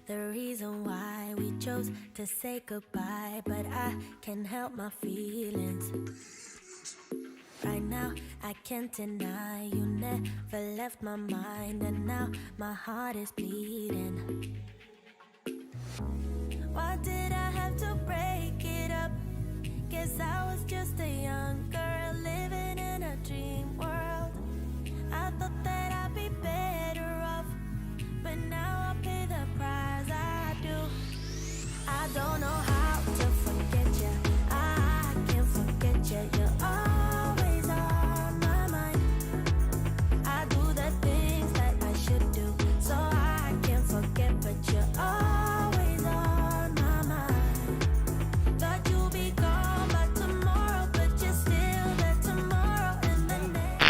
the reason why we chose to say goodbye, but I can't help my feelings. Right now, I can't deny you never left my mind, and now my heart is bleeding. Why did I have to break it up? Guess I was just a young girl living in a dream world. I thought that I'd be better off, but now I pay the price I do. I don't know how to forget you. I can't forget you. You're always on my mind. I do the things that I should do, so I can't forget, but you're always on my mind. Thought you'd be gone by tomorrow, but you're still there tomorrow and the next.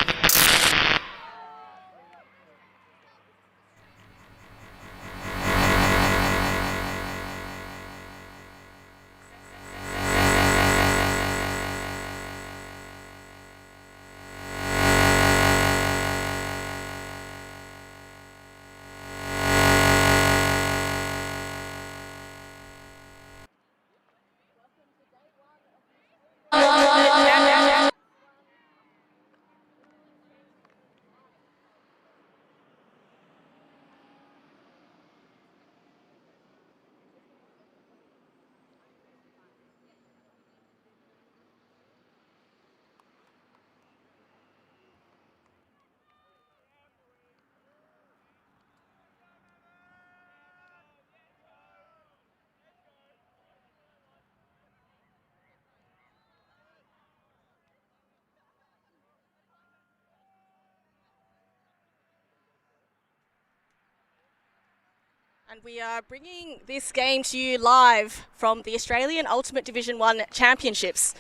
And we are bringing this game to you live from the Australian Ultimate Division 1 Championships.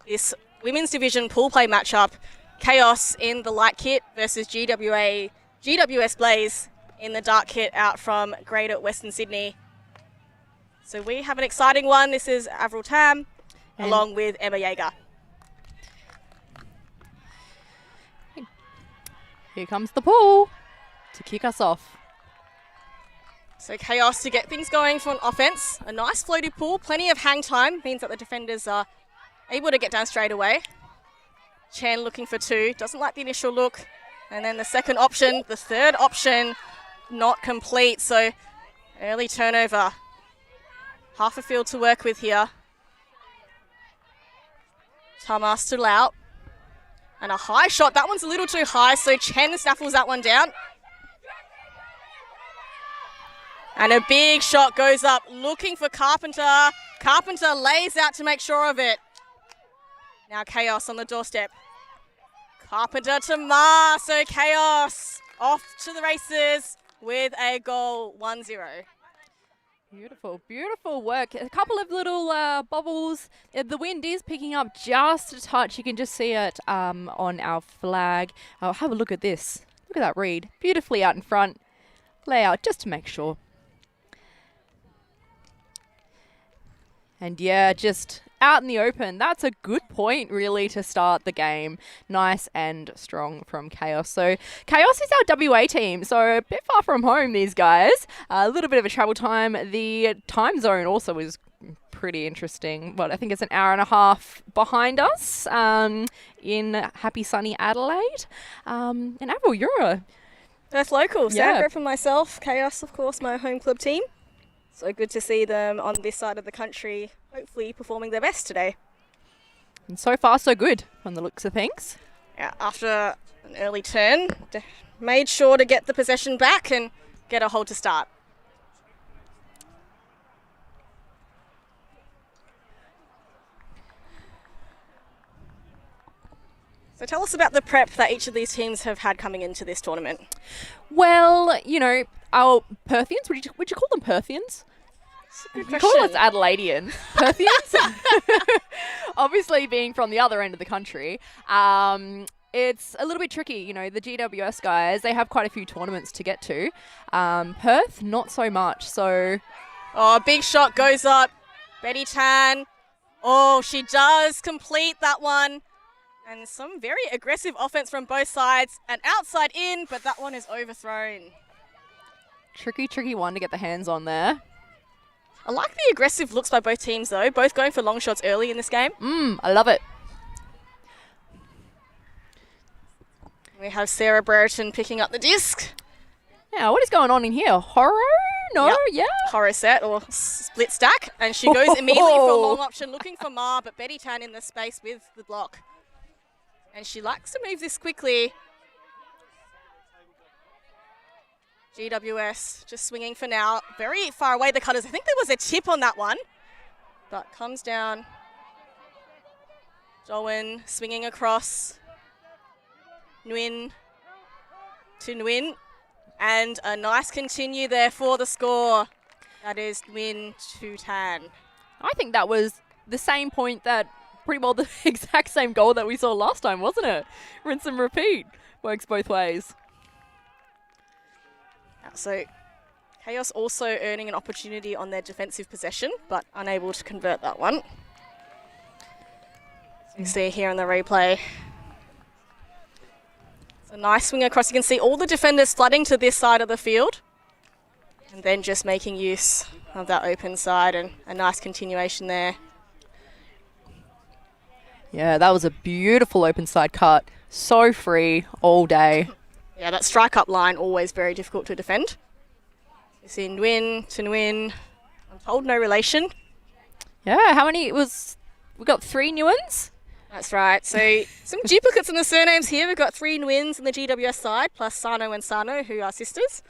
This women's division pool play matchup, Kaos in the light kit versus GWS Blaze in the dark kit out from Greater Western Sydney. So we have an exciting one. This is Avril Tam along with Emma Yeager. Here comes the pool to kick us off. So Kaos to get things going for an offense. A nice floaty pool, plenty of hang time, means that the defenders are able to get down straight away. Chan looking for two, doesn't like the initial look. And then the second option, the third option, not complete. So early turnover. Half a field to work with here. Tama still out. And a high shot, that one's a little too high, so Chen snaffles that one down. And a big shot goes up, looking for Carpenter. Carpenter lays out to make sure of it. Now Kaos on the doorstep. Carpenter to Ma, so Kaos off to the races with a goal, 1-0. Beautiful, beautiful work. A couple of little bubbles. The wind is picking up just a touch. You can just see it on our flag. Oh, have a look at this. Look at that read. Beautifully out in front. Layout just to make sure. And yeah, just out in the open. That's a good point, really, to start the game. Nice and strong from Kaos. So Kaos is our WA team, so a bit far from home, these guys. A little bit of a travel time. The time zone also is pretty interesting. Well, I think it's an hour and a half behind us in happy sunny Adelaide. And Avril, you're a Perth local. Yeah. Sandra for myself. Kaos, of course, my home club team. So good to see them on this side of the country, hopefully performing their best today. And so far, so good from the looks of things. Yeah, after an early turn, made sure to get the possession back and get a hold to start. So tell us about the prep that each of these teams have had coming into this tournament. Well, you know, our Perthians, would you call them Perthians? Good You call us Adelaideans. Perthians? Obviously being from the other end of the country. It's a little bit tricky, you know, the GWS guys, they have quite a few tournaments to get to. Perth, not so much, so... Oh, big shot goes up. Betty Tan. Oh, she does complete that one. And some very aggressive offense from both sides. And outside in, but that one is overthrown. Tricky one to get the hands on there. I like the aggressive looks by both teams, though. Both going for long shots early in this game. I love it. We have Sarah Brereton picking up the disc. Now, what is going on in here? Horror? No, Yep. yeah. Horror set or split stack. And she goes immediately for a long option, looking for Ma, but Betty Tan in the space with the block. And she likes to move this quickly. GWS just swinging for now. Very far away, the cutters. I think there was a tip on that one, but comes down. Joan swinging across. Nguyen to Nguyen. And a nice continue there for the score. That is Nguyen to Tan. I think that was the same point that pretty well the exact same goal that we saw last time, wasn't it? Rinse and repeat. Works both ways. So Kaos also earning an opportunity on their defensive possession, but unable to convert that one. So you see here in the replay. It's a nice swing across. You can see all the defenders flooding to this side of the field and then just making use of that open side, and a nice continuation there. Yeah, that was a beautiful open side cut. So free all day. Yeah, that strike up line always very difficult to defend. You see Nguyen to Nguyen. I'm told no relation. Yeah, how many was... We got 3 new ones? That's right. So some duplicates in the surnames here. We've got 3 Nguyen's on the GWS side, plus Sano and Sano, who are sisters.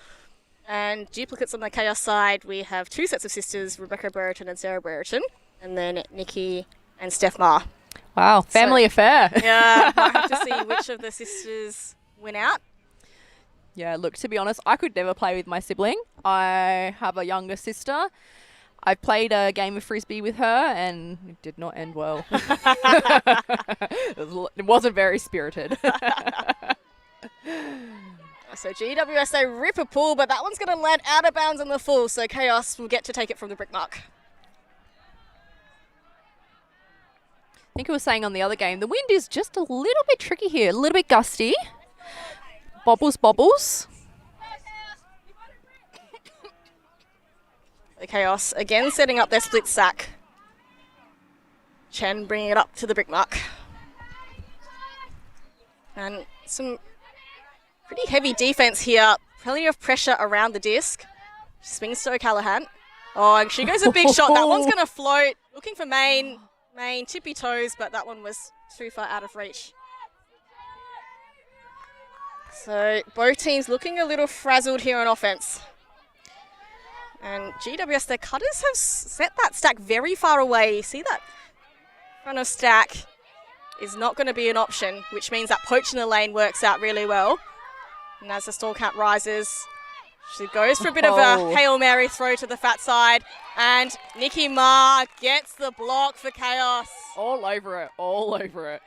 And duplicates on the Kaos side, we have 2 sets of sisters, Rebecca Brereton and Sarah Brereton, and then Nikki and Steph Ma. Wow, family affair. Yeah, I have to see which of the sisters win out. Yeah, look, to be honest, I could never play with my sibling. I have a younger sister. I played a game of Frisbee with her and it did not end well. It wasn't very spirited. So GWS, they rip a pull, but that one's going to land out of bounds on the full, so Kaos will get to take it from the brick mark. I think I was saying on the other game, the wind is just a little bit tricky here, a little bit gusty. Bobbles. The Kaos again setting up their split sack. Chen bringing it up to the brick mark. And some pretty heavy defense here. Plenty of pressure around the disc. Swings to O'Callaghan. Oh, and she goes a big shot. That one's going to float. Looking for Main, tippy toes, but that one was too far out of reach. So both teams looking a little frazzled here on offense. And GWS, their cutters have set that stack very far away. You see that front of stack is not going to be an option, which means that poach in the lane works out really well. And as the stall count rises, she goes for a bit of a Hail Mary throw to the fat side. And Nikki Ma gets the block for Kaos. All over it.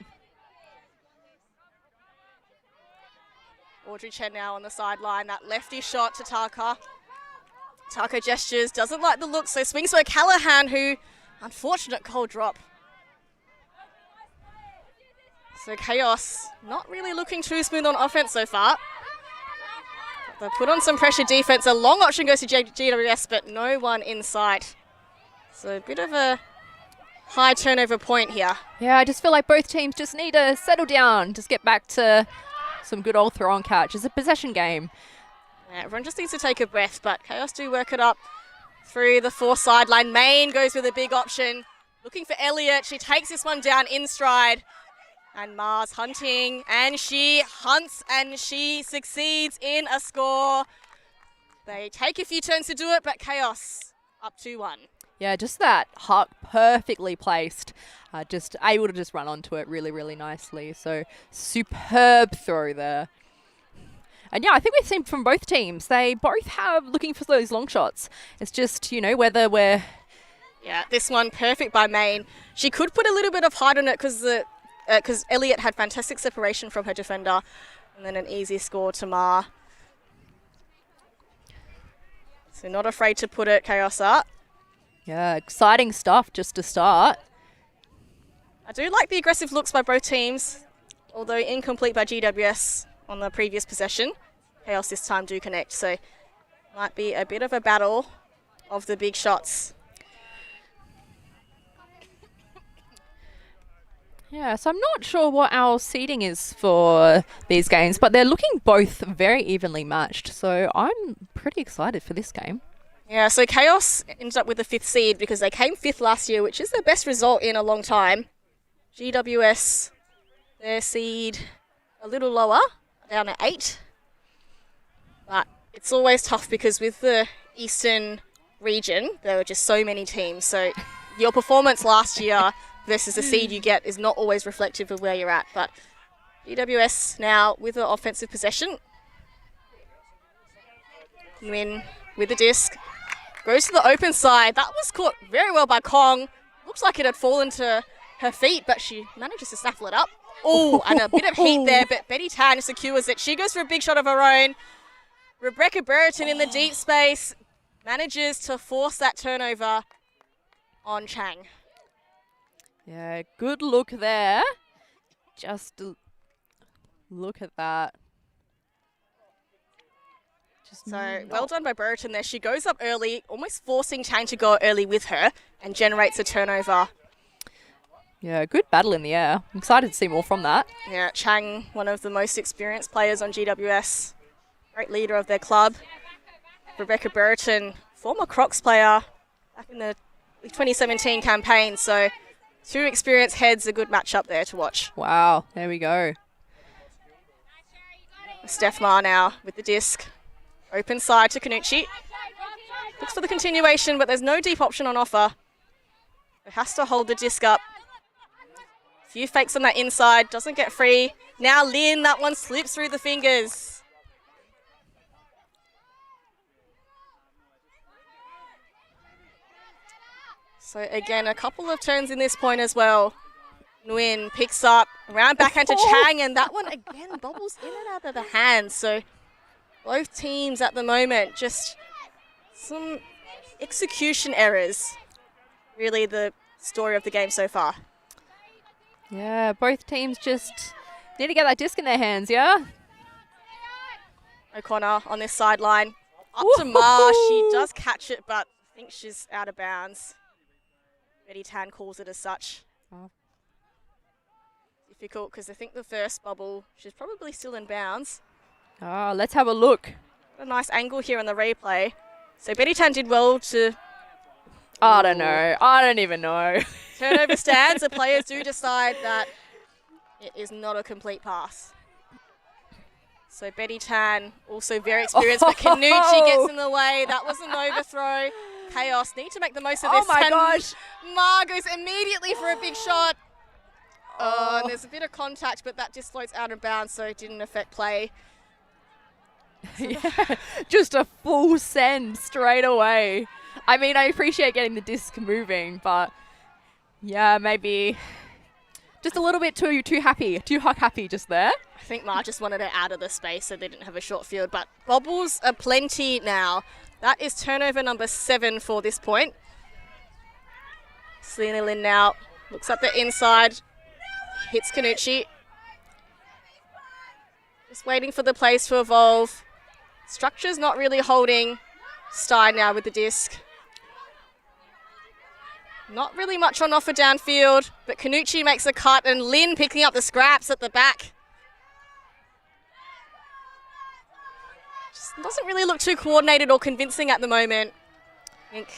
Audrey Chen now on the sideline. That lefty shot to Taka. Taka gestures, doesn't like the look, so swings for Callahan, who, unfortunate cold drop. So Kaos not really looking too smooth on offense so far. They put on some pressure defense. A long option goes to GWS, but no one in sight. So a bit of a high turnover point here. Yeah, I just feel like both teams just need to settle down, just get back to some good old throw and catch. It's a possession game. Yeah, everyone just needs to take a breath, but Kaos do work it up through the 4 sideline. Main goes with a big option. Looking for Elliott. She takes this one down in stride. And Ma's hunting, and she hunts, and she succeeds in a score. They take a few turns to do it, but Kaos up 2-1. Yeah, just that huck perfectly placed. Just able to just run onto it really, really nicely. So superb throw there. And yeah, I think we've seen from both teams, they both have looking for those long shots. It's just, whether we're... Yeah, this one perfect by Main. She could put a little bit of height on it because Elliott had fantastic separation from her defender. And then an easy score to Ma. So not afraid to put it, Kaos up. Yeah, exciting stuff just to start. I do like the aggressive looks by both teams, although incomplete by GWS on the previous possession. Kaos this time do connect, so Might be a bit of a battle of the big shots. Yeah, so I'm not sure what our seeding is for these games, but they're looking both very evenly matched. So I'm pretty excited for this game. Yeah, so Kaos ended up with the 5th seed because they came 5th last year, which is their best result in a long time. GWS, their seed a little lower, down at 8. But it's always tough because with the Eastern region, there were just so many teams. So your performance last year versus the seed you get is not always reflective of where you're at. But GWS now with the offensive possession. Nguyen with the disc. Goes to the open side. That was caught very well by Kong. Looks like it had fallen to her feet, but she manages to snaffle it up. Oh, and a bit of heat there, but Betty Tan secures it. She goes for a big shot of her own. Rebecca Brereton in the deep space manages to force that turnover on Chang. Yeah, good look there. Just look at that. So well done by Brereton there. She goes up early, almost forcing Chang to go early with her and generates a turnover. Yeah, good battle in the air. I'm excited to see more from that. Yeah, Chang, one of the most experienced players on GWS. Great leader of their club. Rebecca Brereton, former Crocs player back in the 2017 campaign. So 2 experienced heads, a good matchup there to watch. Wow, there we go. Steph Ma now with the disc. Open side to Kanucci. Looks for the continuation, but there's no deep option on offer. It has to hold the disc up. Few fakes on that inside, doesn't get free. Now Lin, that one slips through the fingers. So again, a couple of turns in this point as well. Nguyen picks up, around backhand to Chang, and that one again bobbles in and out of the hands. So both teams at the moment, just some execution errors. Really the story of the game so far. Yeah, both teams just need to get that disc in their hands, yeah? O'Connor on this sideline. Up to Ma, she does catch it, but I think she's out of bounds. Betty Tan calls it as such. Oh. Difficult because I think the first bubble, she's probably still in bounds. Oh, let's have a look. A nice angle here on the replay. So Betty Tan did well to... I don't know. I don't even know. Turnover stands. The players do decide that it is not a complete pass. So Betty Tan, also very experienced, but Kanucci gets in the way. That was an overthrow. Kaos need to make the most of this. Oh my gosh. Ma goes immediately for a big shot. And there's a bit of contact, but that just floats out of bounds, so it didn't affect play. Yeah, just a full send straight away. I mean, I appreciate getting the disc moving, but yeah, maybe just a little bit too happy just there. I think Ma just wanted it out of the space so they didn't have a short field, but bobbles are plenty now. That is turnover number 7 for this point. Selena Lin now looks at the inside, hits Kanucci. Just waiting for the plays to evolve. Structure's not really holding. Stein now with the disc. Not really much on offer downfield, but Kanucci makes a cut and Lin picking up the scraps at the back. Just doesn't really look too coordinated or convincing at the moment. I think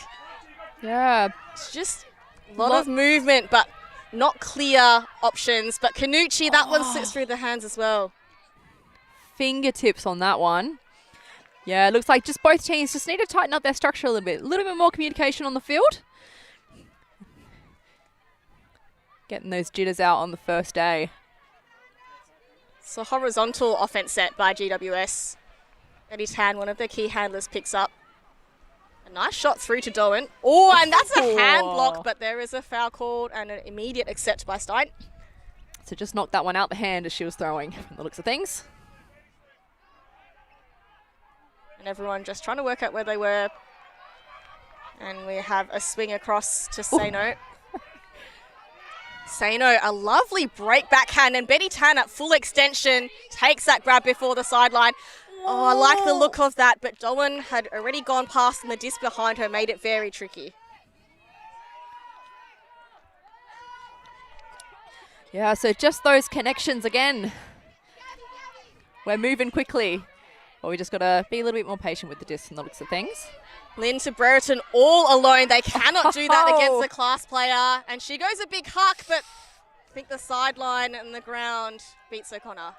Yeah. it's just a lot of movement, but not clear options. But Kanucci, that one slips through the hands as well. Fingertips on that one. Yeah, it looks like just both teams just need to tighten up their structure a little bit more communication on the field. Getting those jitters out on the first day. So horizontal offense set by GWS. Betty Tan, one of their key handlers, picks up. A nice shot through to Doan. Oh, and that's a hand block, but there is a foul called and an immediate accept by Stein. So just knocked that one out the hand as she was throwing, from the looks of things. And everyone just trying to work out where they were. And we have a swing across to Saino. Saino, a lovely break backhand, and Betty Tan at full extension takes that grab before the sideline. Oh, I like the look of that, but Dolan had already gone past and the disc behind her made it very tricky. Yeah, so just those connections again. We're moving quickly. Well, we just got to be a little bit more patient with the disc and the looks of things. Lynn to Brereton all alone. They cannot do that against a class player. And she goes a big huck, but I think the sideline and the ground beats O'Connor.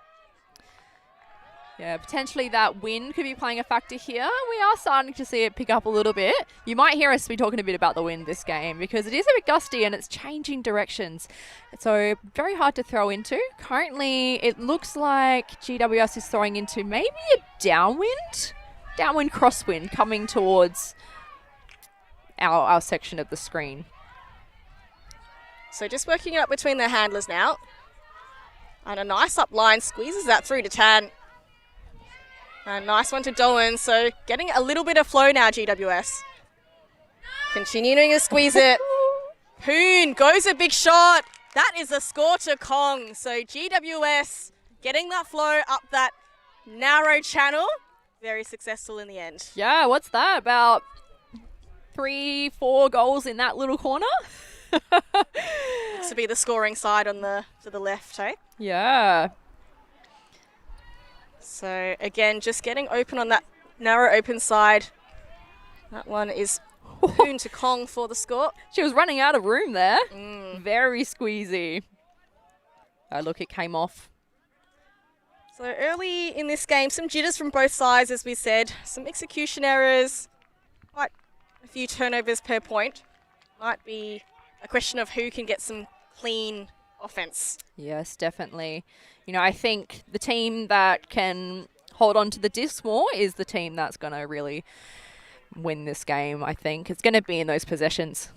Yeah, potentially that wind could be playing a factor here. We are starting to see it pick up a little bit. You might hear us be talking a bit about the wind this game because it is a bit gusty and it's changing directions. So very hard to throw into. Currently, it looks like GWS is throwing into maybe a downwind crosswind coming towards our section of the screen. So just working it up between their handlers now. And a nice up line squeezes that through to Tan. A nice one to Dolan, so getting a little bit of flow now, GWS. Continuing to squeeze it. Poon goes a big shot. That is a score to Kong. So GWS getting that flow up that narrow channel. Very successful in the end. Yeah, what's that? About 3-4 goals in that little corner? Looks to be the scoring side on to the left, eh? Yeah. So again, just getting open on that narrow open side. That one is Poon to Kong for the score. She was running out of room there. Very squeezy. Oh, look, it came off. So early in this game, some jitters from both sides, as we said. Some execution errors. Quite a few turnovers per point. Might be a question of who can get some clean offense. Yes, definitely. You know, I think the team that can hold on to the disc more is the team that's going to really win this game, I think. It's going to be in those possessions.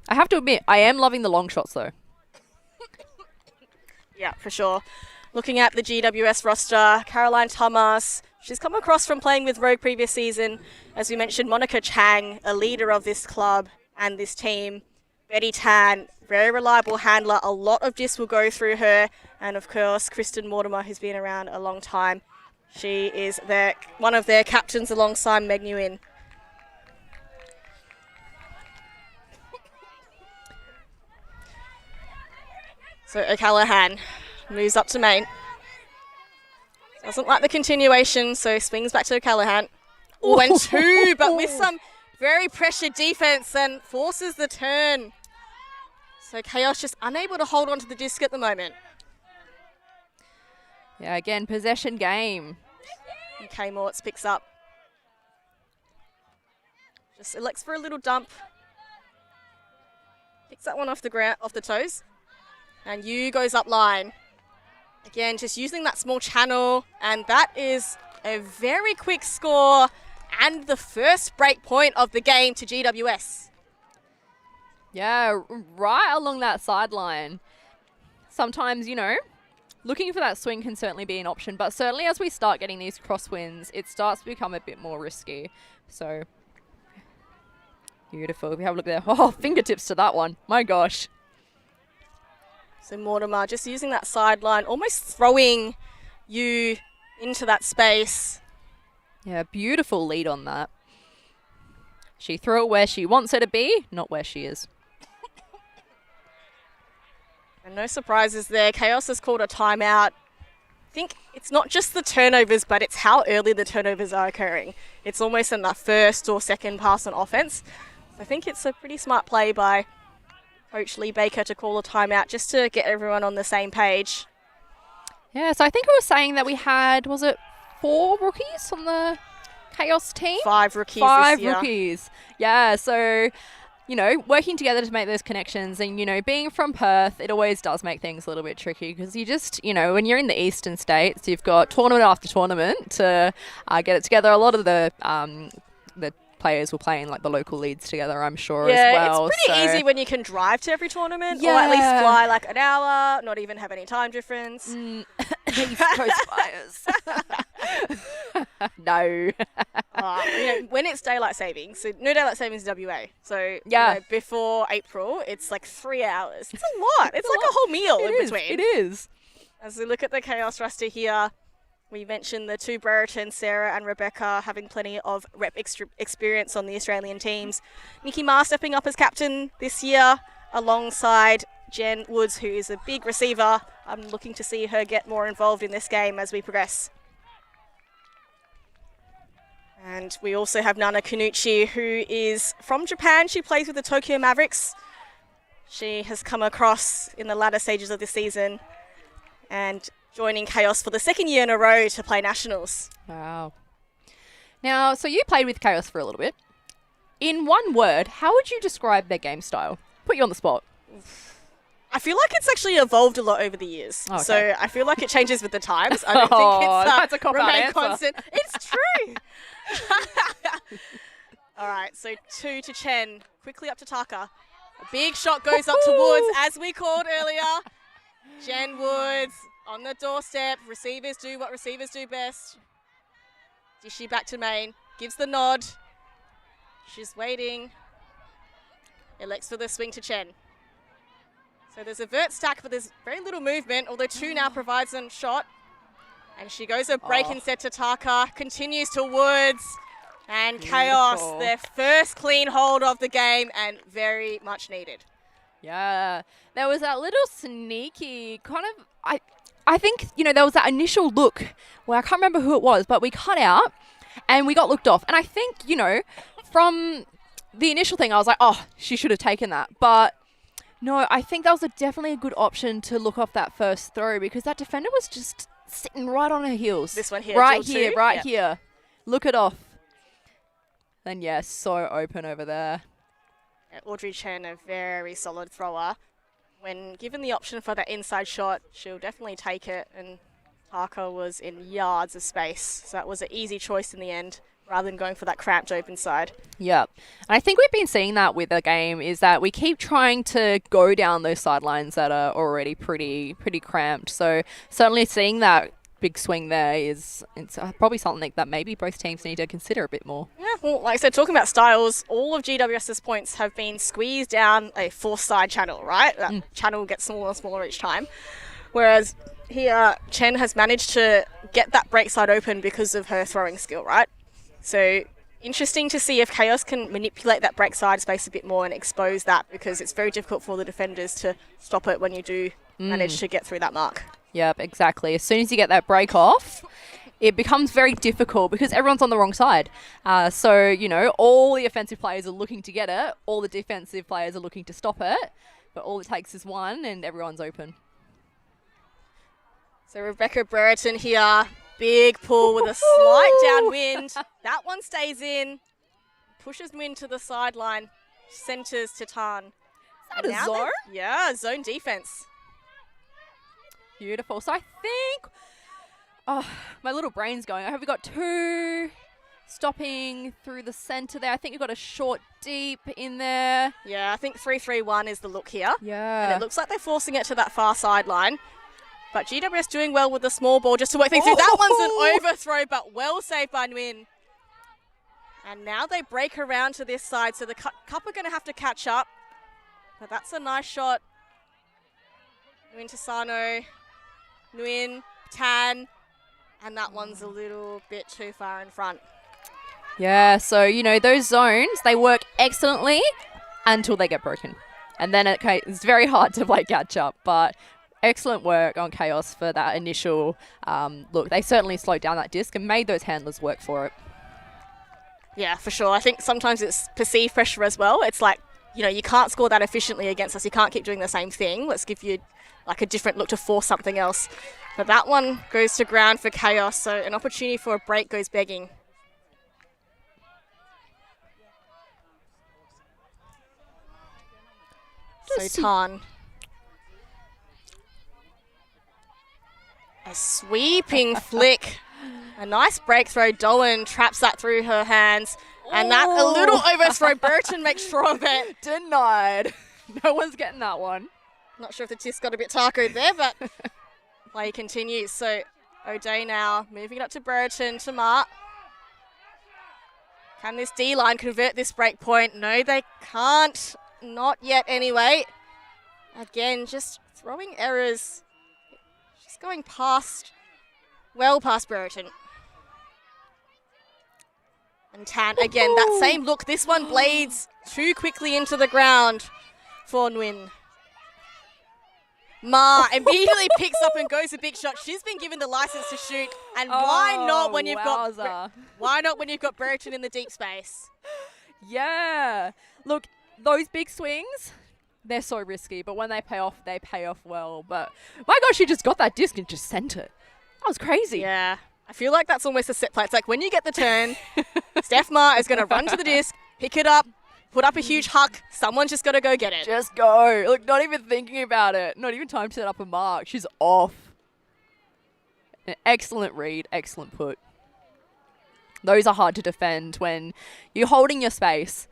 I have to admit, I am loving the long shots, though. Yeah, for sure. Looking at the GWS roster, Caroline Thomas, she's come across from playing with Rogue previous season. As we mentioned, Monica Chang, a leader of this club and this team. Betty Tan, very reliable handler. A lot of discs will go through her. And of course, Kristen Mortimer, who's been around a long time. She is one of their captains alongside Meg Nguyen. So O'Callaghan moves up to main. Doesn't like the continuation, so swings back to O'Callaghan. Oh, and two, but with some very pressured defense and forces the turn. So Kaos just unable to hold on to the disc at the moment. Yeah, again, possession game. And Kay Mortz picks up. Just elects for a little dump. Picks that one off the ground, off the toes. And Yu goes up line. Again, just using that small channel. And that is a very quick score and the first break point of the game to GWS. Yeah, right along that sideline. Sometimes, you know, looking for that swing can certainly be an option. But certainly as we start getting these crosswinds, it starts to become a bit more risky. So, beautiful. If we have a look there. Oh, fingertips to that one. My gosh. So Mortimer just using that sideline, almost throwing you into that space. Yeah, beautiful lead on that. She threw it where she wants her to be, not where she is. And no surprises there. Kaos has called a timeout. I think it's not just the turnovers, but it's how early the turnovers are occurring. It's almost in that first or second pass on offense. So I think it's a pretty smart play by Coach Lee Baker to call a timeout just to get everyone on the same page. Yeah, so I think we were saying that we had, was it 4 rookies on the Kaos team? 5 rookies Five this year. rookies. Yeah, so, you know, working together to make those connections and, you know, being from Perth, it always does make things a little bit tricky because you just, you know, when you're in the eastern states, you've got tournament after tournament to get it together. A lot of the players will play in like the local leads together, I'm sure, as well. It's pretty easy when you can drive to every tournament or at least fly like an hour, not even have any time difference. East Coast Flyers. No. You know, when it's daylight savings, so no daylight savings in WA. So yeah. You know, before April, it's like 3 hours. It's a lot. It's like a whole meal in between. It is. As we look at the Kaos roster here, We mentioned the two Brereton, Sarah and Rebecca, having plenty of experience on the Australian teams. Nikki Ma stepping up as captain this year alongside Jen Woods, who is a big receiver. I'm looking to see her get more involved in this game as we progress. And we also have Nana Kanuchi, who is from Japan. She plays with the Tokyo Mavericks. She has come across in the latter stages of the season and joining Kaos for the second year in a row to play nationals. Wow. Now, so you played with Kaos for a little bit. In one word, how would you describe their game style? Put you on the spot. I feel like it's actually evolved a lot over the years. Okay. So I feel like it changes with the times. I don't think it's that's a cop-out remain answer. constant. It's true. All right, so 2 to Chen. Quickly up to Taka. A big shot goes up to Woods, as we called earlier. Jen Woods on the doorstep. Receivers do what receivers do best. Dishy back to main. Gives the nod. She's waiting. Elects for the swing to Chen. So there's a vert stack, but there's very little movement, although 2 now provides a shot. And she goes a break instead to Taka. Continues to Woods. And Kaos, their first clean hold of the game and very much needed. Yeah, there was that little sneaky kind of, I think, there was that initial look where I can't remember who it was, but we cut out and we got looked off. And I think, from the initial thing, I was like, oh, she should have taken that. But no, I think that was definitely a good option to look off that first throw because that defender was just sitting right on her heels. This one here. Right here. Look it off. Then, yes, so open over there. Audrey Chen, a very solid thrower. When given the option for that inside shot, she'll definitely take it. And Taka was in yards of space. So that was an easy choice in the end, rather than going for that cramped open side. Yep. And I think we've been seeing that with the game is that we keep trying to go down those sidelines that are already pretty cramped. So certainly seeing that big swing there it's probably something that maybe both teams need to consider a bit more. Yeah, well, like I said, talking about styles, all of GWS's points have been squeezed down a four-side channel, right? That channel gets smaller and smaller each time. Whereas here, Chen has managed to get that break side open because of her throwing skill, right? So interesting to see if Kaos can manipulate that break side space a bit more and expose that because it's very difficult for the defenders to stop it when you do manage to get through that mark. Yep, exactly. As soon as you get that break off, it becomes very difficult because everyone's on the wrong side. So, all the offensive players are looking to get it. All the defensive players are looking to stop it. But all it takes is one and everyone's open. So Rebecca Brereton here. Big pull with a slight downwind. That one stays in. Pushes Min to the sideline. Centres to Tan. Is that a zone? Yeah, zone defense. Beautiful. So I think, my little brain's going. I hope we got 2 stopping through the centre there. I think we've got a short deep in there. Yeah, I think 3-3-1 is the look here. Yeah. And it looks like they're forcing it to that far sideline. But GWS doing well with the small ball just to work things through. That one's an overthrow, but well saved by Nguyen. And now they break around to this side, so the Cup are going to have to catch up. But that's a nice shot. Nguyen to Sano. Nguyen, Tan, and that one's a little bit too far in front. Yeah, so, those zones, they work excellently until they get broken. And then it's very hard to play catch up, but excellent work on Kaos for that initial look. They certainly slowed down that disc and made those handlers work for it. Yeah, for sure. I think sometimes it's perceived pressure as well. It's like, you can't score that efficiently against us. You can't keep doing the same thing. Let's give you like a different look to force something else. But that one goes to ground for Kaos, so an opportunity for a break goes begging. So Tan. A sweeping flick. A nice break throw. Dolan traps that through her hands. And that a little overthrow. Burton makes sure of it. Denied. No one's getting that one. Not sure if the disc got a bit tacoed there, but play continues. So O'Day now moving it up to Brereton, to Mart. Can this D-line convert this break point? No, they can't. Not yet anyway. Again, just throwing errors. Just going past Well past Brereton. And Tan, again, that same look. This one blades too quickly into the ground for Nguyen. Ma immediately picks up and goes a big shot. She's been given the license to shoot. And why not when you've got Brereton in the deep space? Yeah. Look, those big swings, they're so risky, but when they pay off well. But my gosh, she just got that disc and just sent it. That was crazy. Yeah. I feel like that's almost a set play. It's like when you get the turn, Steph Ma is going to run to the disc, pick it up, put up a huge huck. Someone's just got to go get it. Just go. Look, not even thinking about it. Not even time to set up a mark. She's off. An excellent read. Excellent put. Those are hard to defend when you're holding your space.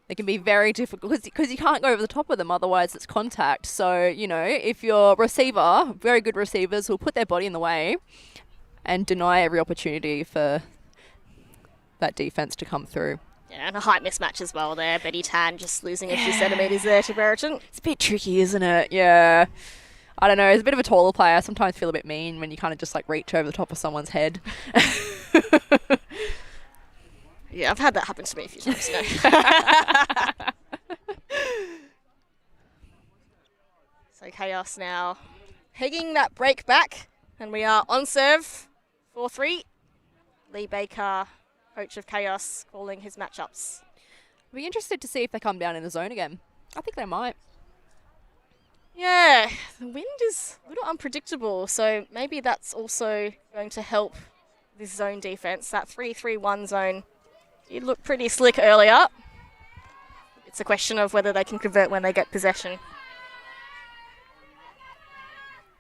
They can be very difficult because you can't go over the top of them. Otherwise, it's contact. So, you know, if your receiver, very good receivers, will put their body in the way and deny every opportunity for that defense to come through. Yeah, and a height mismatch as well there. Betty Tan just losing a few centimetres there to Brereton. It's a bit tricky, isn't it? Yeah. I don't know. As a bit of a taller player, I sometimes feel a bit mean when you kind of just like reach over the top of someone's head. Yeah, I've had that happen to me a few times. So Kaos now pegging that break back, and we are on serve 4-3. Lee Baker, coach of Kaos, calling his matchups. I'll be interested to see if they come down in the zone again. I think they might. Yeah, the wind is a little unpredictable, so maybe that's also going to help this zone defense. That 3-3-1 zone did look pretty slick earlier. It's a question of whether they can convert when they get possession.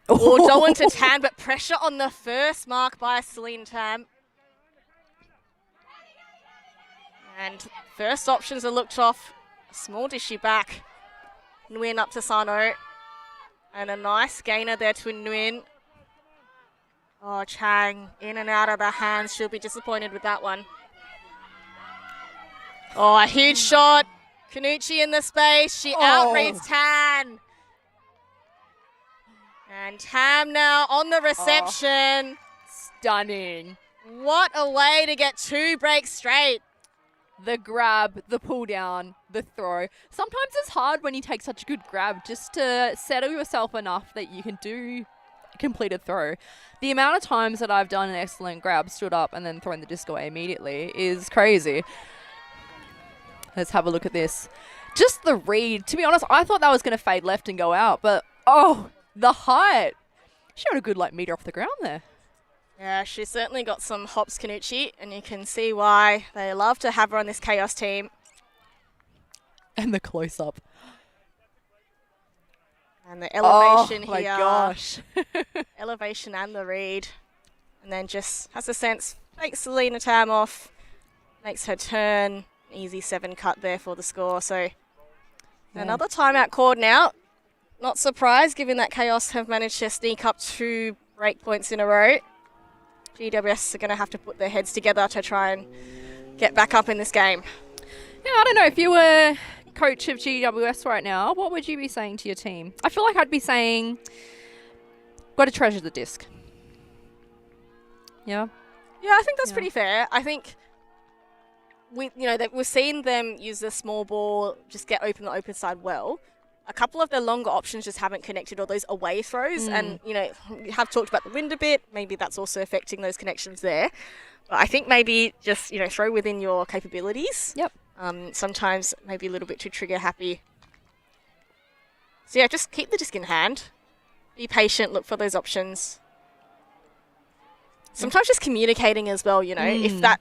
Or Doan to Tan, but pressure on the first mark by Celine Tam. And first options are looked off. A small dishy back. Nguyen up to Sano. And a nice gainer there to Nguyen. Oh, Chang in and out of the hands. She'll be disappointed with that one. Oh, a huge shot. Kanucci in the space. She outreads Tan. And Tam now on the reception. Stunning. What a way to get 2 breaks straight. The grab, the pull down, the throw. Sometimes it's hard when you take such a good grab just to settle yourself enough that you can do a completed throw. The amount of times that I've done an excellent grab, stood up and then thrown the disc away immediately is crazy. Let's have a look at this. Just the read. To be honest, I thought that was going to fade left and go out, but the height. She had a good meter off the ground there. Yeah, she's certainly got some hops, Kanucci, and you can see why they love to have her on this Kaos team. And the close-up. And the elevation here. Oh, my gosh. Elevation and the read. And then just has a sense, takes Selena Tam off, makes her turn. Easy 7 cut there for the score. So another timeout called now. Not surprised, given that Kaos have managed to sneak up 2 break points in a row. GWS are going to have to put their heads together to try and get back up in this game. Yeah, I don't know. If you were coach of GWS right now, what would you be saying to your team? I feel like I'd be saying, got to treasure the disc. Yeah? Yeah, I think that's pretty fair. I think we've seen them use the small ball, just get open the open side well. A couple of their longer options just haven't connected, or those away throws. And, we have talked about the wind a bit. Maybe that's also affecting those connections there. But I think maybe just, throw within your capabilities. Yep. Sometimes maybe a little bit too trigger happy. So, yeah, just keep the disc in hand. Be patient. Look for those options. Sometimes just communicating as well, if that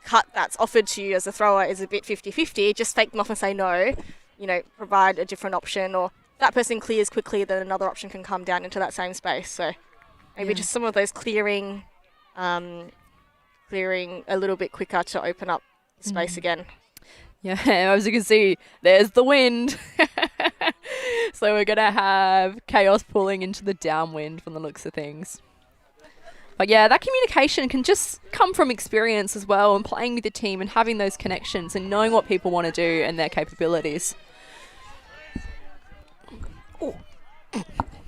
cut that's offered to you as a thrower is a bit 50-50, just fake them off and say no. Provide a different option, or if that person clears quickly, then another option can come down into that same space. So maybe just some of those clearing a little bit quicker to open up the space again. Yeah, as you can see, there's the wind. So we're going to have Kaos pulling into the downwind from the looks of things. But yeah, that communication can just come from experience as well, and playing with the team and having those connections and knowing what people want to do and their capabilities.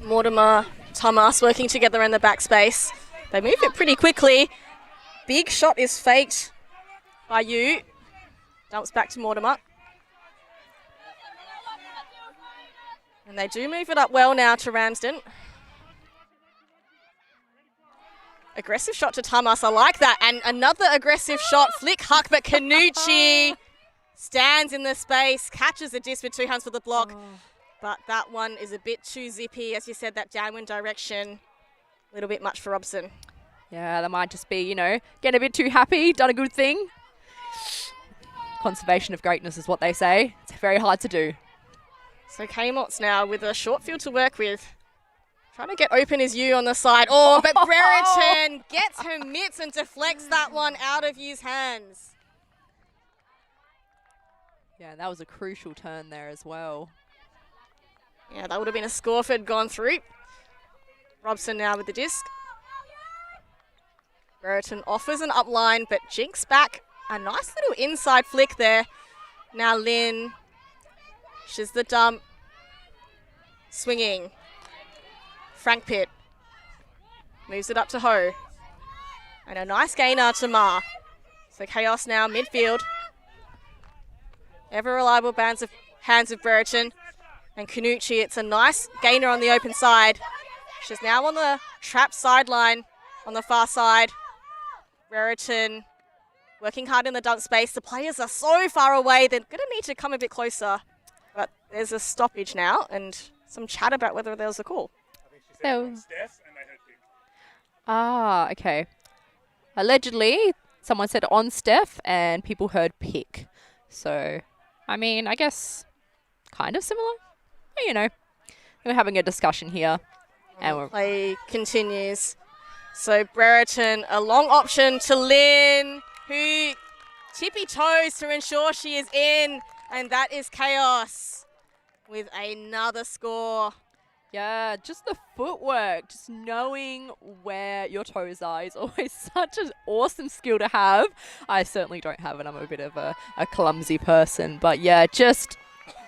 Mortimer, Thomas working together in the backspace. They move it pretty quickly. Big shot is faked by you. Dumps back to Mortimer. And they do move it up well now to Ramsden. Aggressive shot to Tamas, I like that. And another aggressive shot, flick huck, but Canucci stands in the space, catches the disc with 2 hands for the block. But that one is a bit too zippy, as you said, that downwind direction. A little bit much for Robson. Yeah, that might just be, you know, getting a bit too happy, done a good thing. Conservation of greatness is what they say. It's very hard to do. So Kmots now with a short field to work with. Trying to get open is you on the side. Oh, but Brereton gets her mitts and deflects that one out of Yu's hands. Yeah, that was a crucial turn there as well. Yeah, that would have been a score if it had gone through. Robson now with the disc. Brereton offers an upline, but jinks back. A nice little inside flick there. Now Lynn. She's the dump. Swinging. Frank Pitt. Moves it up to Ho. And a nice gainer to Ma. So Kaos now midfield. Ever reliable hands of Brereton. And Canucci, it's a nice gainer on the open side. She's now on the trap sideline on the far side. Brereton working hard in the dump space. The players are so far away, they're going to need to come a bit closer. But there's a stoppage now and some chat about whether there was a call. Ah, okay. Allegedly, someone said on Steph and people heard pick. So, I mean, I guess kind of similar. But, you know, we're having a discussion here. And play continues. So Brereton, a long option to Lynn, who tippy toes to ensure she is in. And that is Kaos with another score. yeah, just the footwork, just knowing where your toes are is always such an awesome skill to have. I certainly don't have it. I'm a bit of a clumsy person. But yeah, just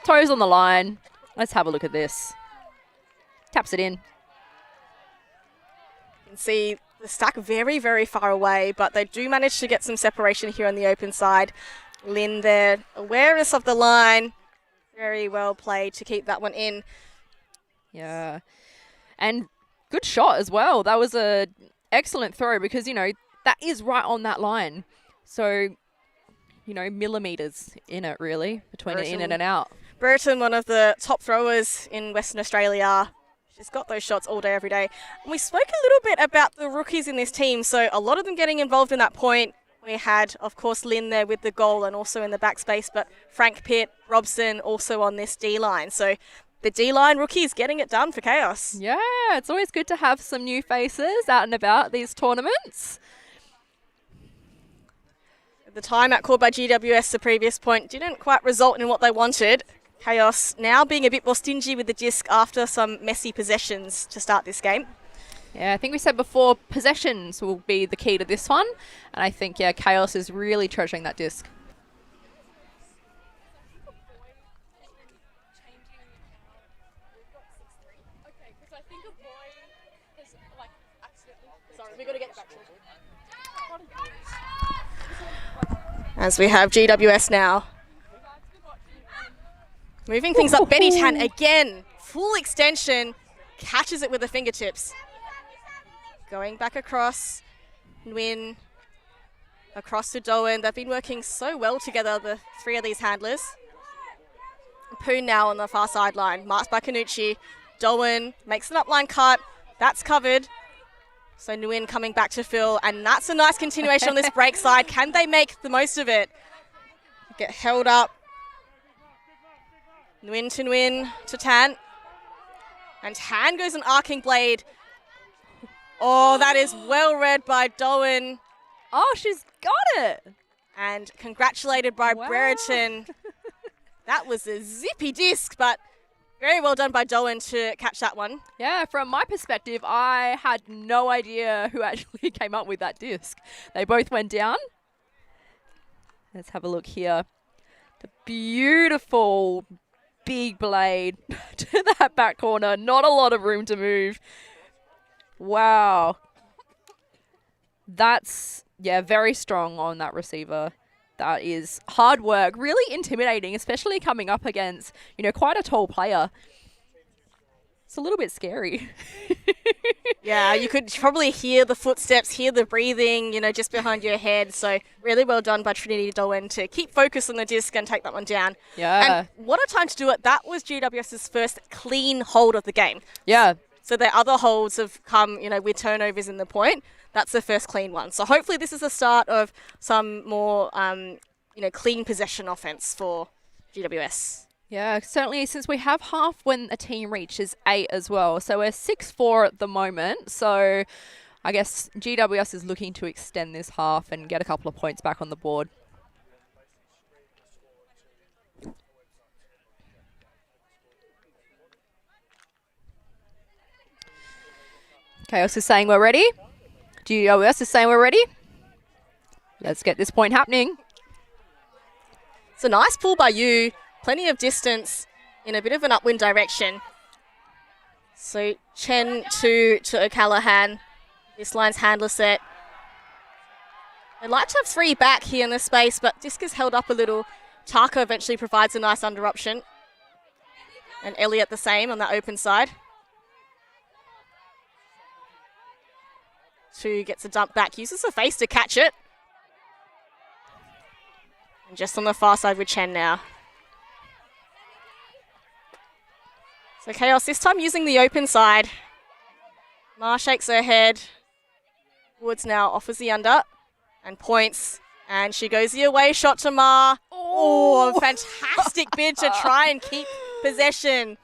toes on the line. Let's have a look at this. Taps it in. You can see the stack very, very far away, but they do manage to get some separation here on the open side. Lynn there, awareness of the line. Very well played to keep that one in. Yeah. And good shot as well. That was a excellent throw because, you know, that is right on that line. So, you know, millimetres in it, really, between an in and an out. Brereton, one of the top throwers in Western Australia. She's got those shots all day, every day. And we spoke a little bit about the rookies in this team, so a lot of them getting involved in that point. We had, of course, Lynn there with the goal and also in the backspace, but Frank Pitt, Robson also on this D-line. So the D-line rookies getting it done for Kaos. Yeah, it's always good to have some new faces out and about these tournaments. The timeout called by GWS, the previous point, didn't quite result in what they wanted. Kaos now being a bit more stingy with the disc after some messy possessions to start this game. Yeah, I think we said before possessions will be the key to this one. And I think, yeah, Kaos is really treasuring that disc. As we have GWS now. Moving things up, Betty Tan again, full extension, catches it with the fingertips. Going back across, Nguyen, across to Doan. They've been working so well together, the three of these handlers. Poon now on the far sideline, marked by Canucci. Doan makes an upline cut, that's covered. So Nguyen coming back to Phil, and that's a nice continuation on this break side. Can they make the most of it? Get held up. Nguyen to Tan. And Tan goes an arcing blade. Oh, that is well read by Doan. Oh, she's got it. And congratulated by Brereton. That was a zippy disc, but very well done by Doan to catch that one. Yeah, from my perspective, I had no idea who actually came up with that disc. They both went down. Let's have a look here. The beautiful big blade to that back corner. Not a lot of room to move. Wow. That's, very strong on that receiver. That is hard work, really intimidating, especially coming up against, quite a tall player. It's a little bit scary. Yeah, you could probably hear the footsteps, hear the breathing, just behind your head. So really well done by Trinity Dolan to keep focus on the disc and take that one down. Yeah. And what a time to do it. That was GWS's first clean hold of the game. Yeah. So their other holds have come, with turnovers in the point. That's the first clean one. So hopefully this is the start of some more, clean possession offense for GWS. Yeah, certainly since we have half when a team reaches 8 as well. So we're 6-4 at the moment. So I guess GWS is looking to extend this half and get a couple of points back on the board. Kaos is saying we're ready. GWS is saying we're ready. Let's get this point happening. It's a nice pull by you. Plenty of distance in a bit of an upwind direction. So Chen to O'Callaghan. This line's handler set. They'd like to have 3 back here in this space, but disc is held up a little. Taka eventually provides a nice under option. And Elliott the same on that open side. 2 gets a dump back, uses the face to catch it. And just on the far side with Chen now. So Kaos this time using the open side. Ma shakes her head. Woods now offers the under and points. And she goes the away shot to Ma. Oh, fantastic bid to try and keep possession.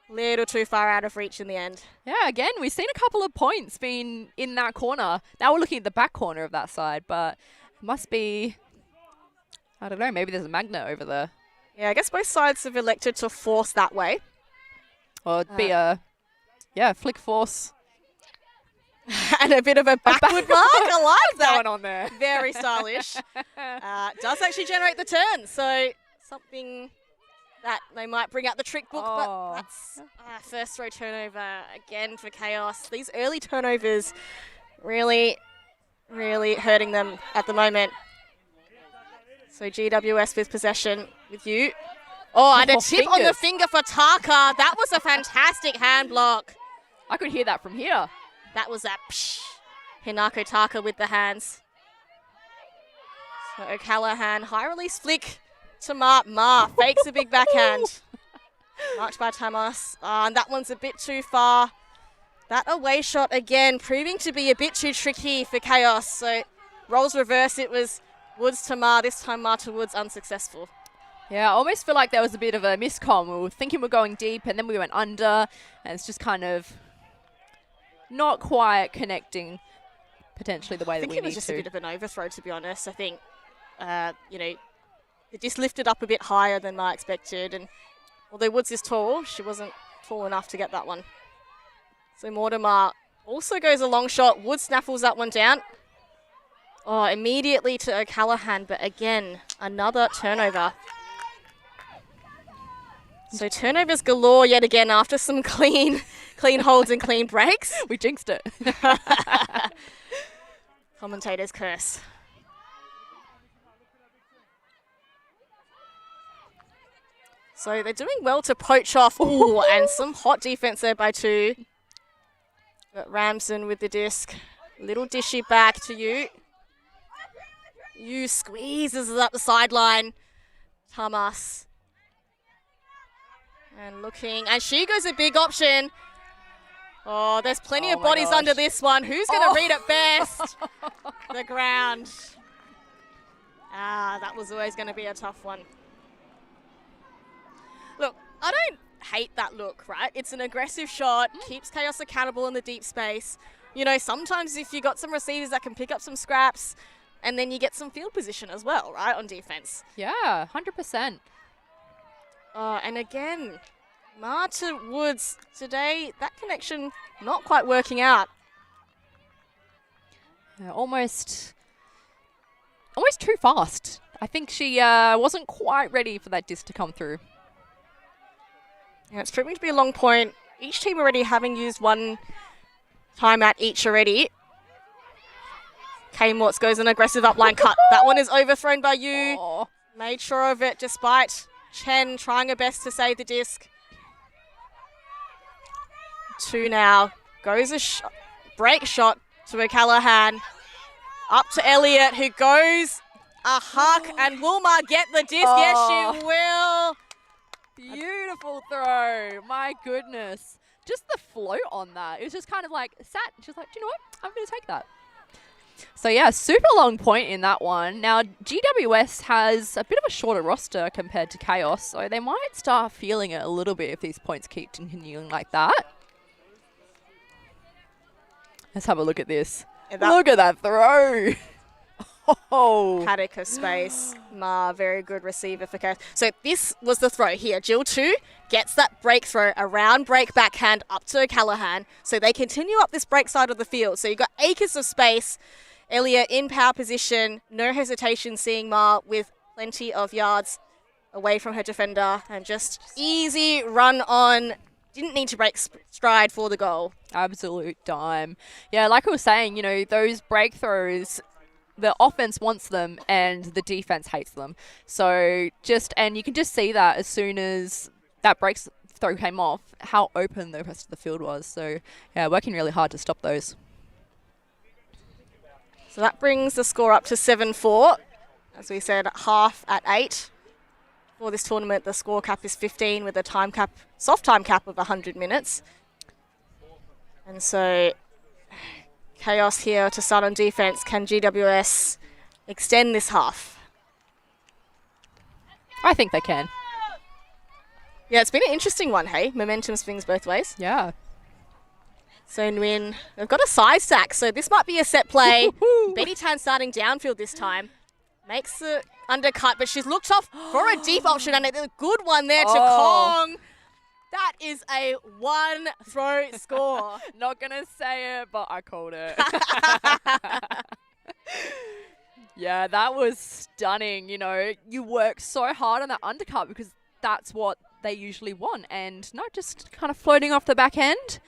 Little too far out of reach in the end. Yeah, again, we've seen a couple of points being in that corner. Now we're looking at the back corner of that side, but it must be, I don't know, maybe there's a magnet over there. Yeah, I guess both sides have elected to force that way. Or it'd be flick force. And a bit of a backward mark. I like that. Going on there. Very stylish. Does actually generate the turn, so something that they might bring out the trick book, but that's first throw turnover again for Kaos. These early turnovers really, really hurting them at the moment. So GWS with possession with you. Oh, and a tip on the finger for Taka. That was a fantastic hand block. I could hear that from here. That was that Hinako Taka with the hands. So O'Callaghan, high release flick to Ma. Ma fakes a big backhand. Marked by Tamas. And that one's a bit too far. That away shot again, proving to be a bit too tricky for Kaos. So roles reverse, it was Woods to Ma. This time Ma to Woods, unsuccessful. Yeah, I almost feel like there was a bit of a miscomm. We were thinking we're going deep and then we went under. And it's just kind of not quite connecting potentially the way that we need to. I think it was just a bit of an overthrow, to be honest. I think, it just lifted up a bit higher than I expected. And although Woods is tall, she wasn't tall enough to get that one. So Mortimer also goes a long shot. Woods snaffles that one down. Oh, immediately to O'Callaghan, but again, another turnover. So turnovers galore yet again after some clean holds and clean breaks. We jinxed it. Commentator's curse. So they're doing well to poach off. Ooh, and some hot defense there by 2. But Ramson with the disc. Little dishy back to you. You squeezes up the sideline. Tamas. And looking. And she goes a big option. Oh, there's plenty of bodies under this one. Who's going to read it best? The ground. That was always going to be a tough one. Look, I don't hate that look, right? It's an aggressive shot, keeps Kaos accountable in the deep space. You know, sometimes if you got some receivers that can pick up some scraps, and then you get some field position as well, right, on defense. Yeah, 100%. And again, Ma to Woods today, that connection not quite working out. Yeah, almost too fast. I think she wasn't quite ready for that disc to come through. Yeah, it's proving to be a long point. Each team already having used one timeout each already. Kay Mortz goes an aggressive upline cut. That one is overthrown by Yu. Oh. Made sure of it despite Chen trying her best to save the disc. 2 now. Goes a break shot to O'Callaghan. Up to Elliott, who goes a huck, and will Ma get the disc? Yes, she will. Beautiful throw. My goodness. Just the float on that. It was just kind of like sat. She was like, do you know what? I'm going to take that. So, yeah, super long point in that one. Now, GWS has a bit of a shorter roster compared to Kaos, so they might start feeling it a little bit if these points keep continuing like that. Let's have a look at this. Look at that throw. Oh. Paddock of space. Ma, very good receiver for Kaos. So this was the throw here. Jill 2 gets that break throw, around break backhand up to O'Callaghan. So they continue up this break side of the field. So you've got acres of space. Elliott in power position. No hesitation seeing Ma with plenty of yards away from her defender. And just easy run on. Didn't need to break stride for the goal. Absolute dime. Yeah, like I was saying, you know, those breakthroughs, the offense wants them and the defense hates them. So and you can just see that as soon as that breakthrough came off, how open the rest of the field was. So, yeah, working really hard to stop those. So that brings the score up to 7-4. As we said, half at 8. For this tournament, the score cap is 15 with a time cap, soft time cap of 100 minutes. And so Kaos here to start on defense. Can GWS extend this half? I think they can. Yeah, it's been an interesting one, hey? Momentum swings both ways. Yeah. So Nguyen, they've got a side stack, so this might be a set play. Betty Tan starting downfield this time. Makes the undercut, but she's looked off for a deep option, and a good one there to Kong. That is a one-throw score. Not going to say it, but I called it. Yeah, that was stunning. You know, you work so hard on that undercut because that's what they usually want. And not just kind of floating off the back end.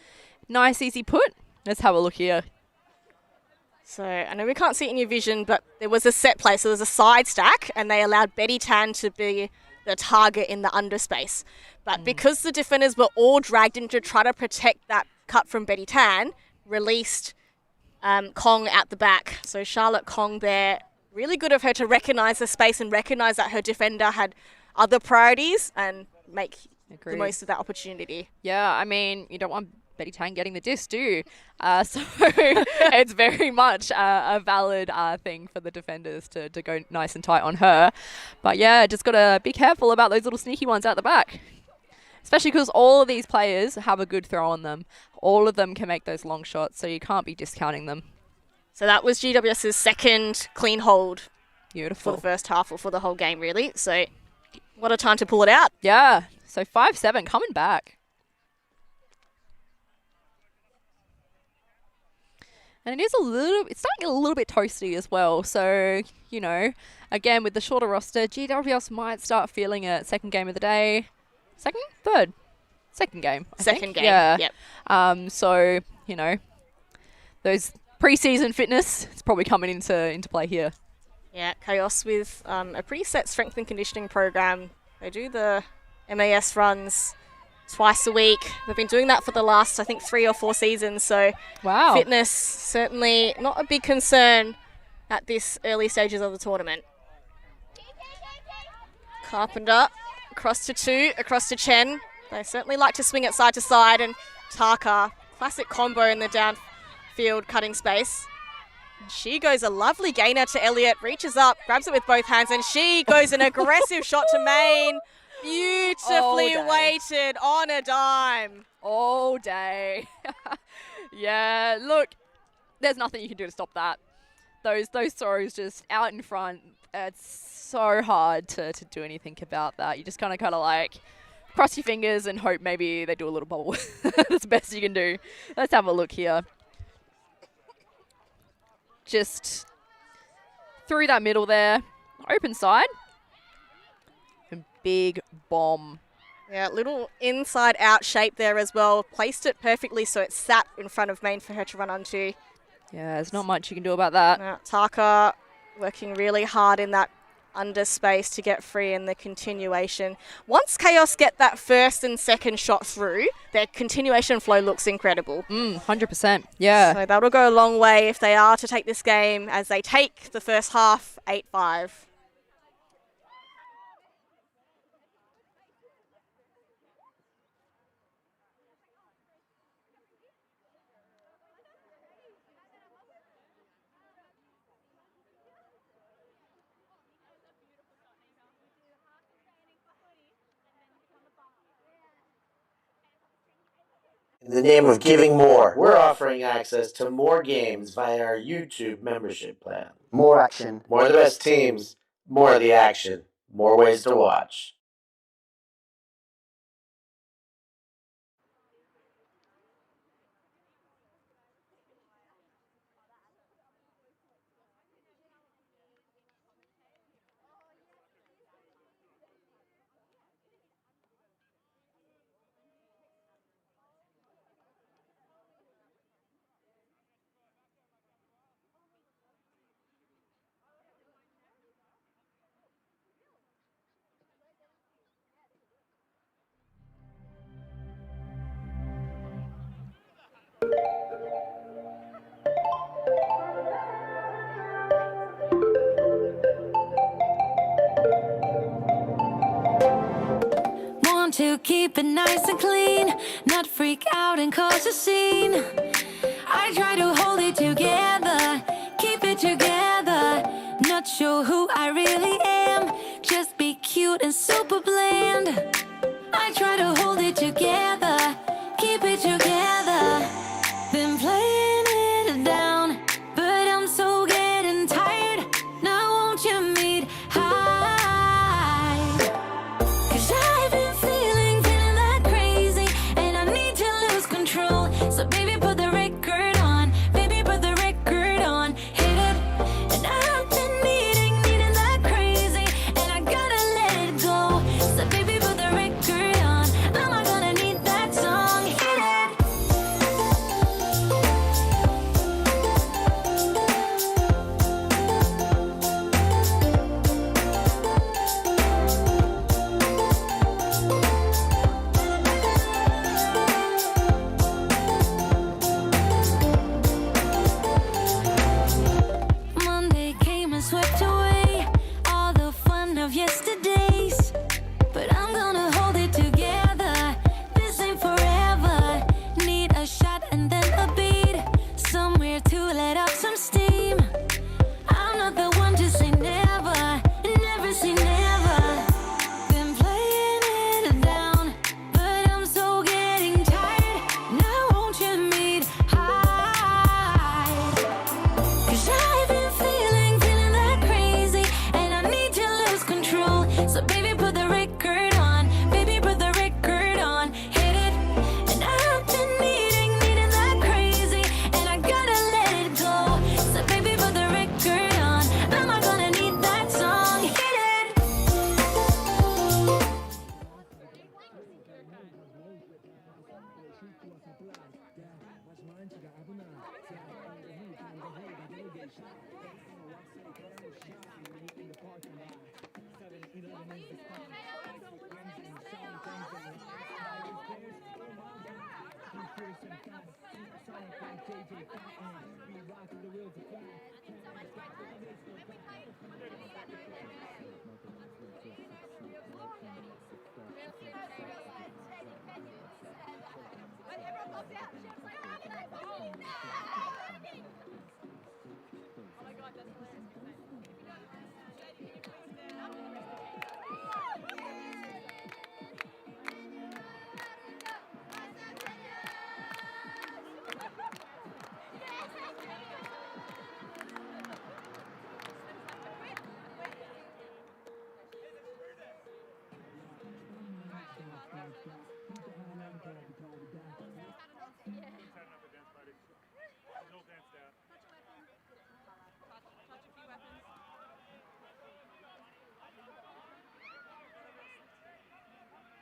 Nice, easy put. Let's have a look here. So I know we can't see it in your vision, but there was a set play. So there's a side stack, and they allowed Betty Tan to be the target in the underspace. But because the defenders were all dragged in to try to protect that cut from Betty Tan, released Kong out the back. So Charlotte Kong there, really good of her to recognise the space and recognise that her defender had other priorities and make the most of that opportunity. Yeah, I mean, you don't want Betty Tan getting the disc, do you? So it's very much a valid thing for the defenders to go nice and tight on her. But yeah, just got to be careful about those little sneaky ones out the back. Especially because all of these players have a good throw on them. All of them can make those long shots, so you can't be discounting them. So that was GWS's second clean hold. Beautiful. For the first half or for the whole game, really. So what a time to pull it out. Yeah, so 5-7 coming back. And it's starting to get a little bit toasty as well. So, you know, again, with the shorter roster, GWS might start feeling it. Second game of the day. Second? Third? Second game. Second game, yeah. Yep. So, you know, those pre-season fitness is probably coming into play here. Yeah, Kaos with a pretty set strength and conditioning program. They do the MAS runs twice a week. They've been doing that for the last, I think, 3 or 4 seasons. So wow, fitness certainly not a big concern at this early stages of the tournament. Carpenter across to 2, across to Chen. They certainly like to swing it side to side, and Taka, classic combo in the downfield cutting space. She goes a lovely gainer to Elliott, reaches up, grabs it with both hands, and she goes an aggressive shot to main. Beautifully weighted on a dime. All day. Yeah, look, there's nothing you can do to stop that. Those throws just out in front. It's so hard to do anything about that. You just kind of like cross your fingers and hope maybe they do a little bubble. That's the best you can do. Let's have a look here. Just through that middle there. Open side. And big bomb. Yeah, little inside-out shape there as well. Placed it perfectly so it sat in front of main for her to run onto. Yeah, there's not much you can do about that. Taka working really hard in that under space to get free in the continuation. Once Kaos get that first and second shot through, their continuation flow looks incredible. 100%. Yeah. So that'll go a long way if they are to take this game, as they take the first half 8-5. In the name of giving more, we're offering access to more games via our YouTube membership plan. More action. More of the best teams, more of the action, more ways to watch. Want to keep it nice and clean, not freak out and cause a scene. I try to hold it together, keep it together. Not sure who I really am, just be cute and super bland. I try to hold it together, keep it together. Been playing it down, but I'm so getting tired. Now won't you meet high? 'Cause I've been feeling that crazy, and I need to lose control. So baby, put the record on, baby, put the record on, hit it. And I've been needing that crazy, and I gotta let it go. So baby, put the record on, am I gonna need that song, hit it. Monday came and swept away all the fun of yesterdays. But I'm gonna hold it together. This ain't forever. Need a shot and then a beat. Somewhere to let off some steam. I'm not the one to say never. Never say never. Been playing it down, but I'm so getting tired. Now won't you meet high? 'Cause I've been feeling that crazy, and I need to lose control. So baby, put the record on, baby, put the record on, hit it. And I've been needing that crazy, and I gotta let it go. So baby, put the record on, am I gonna need that song, hit it.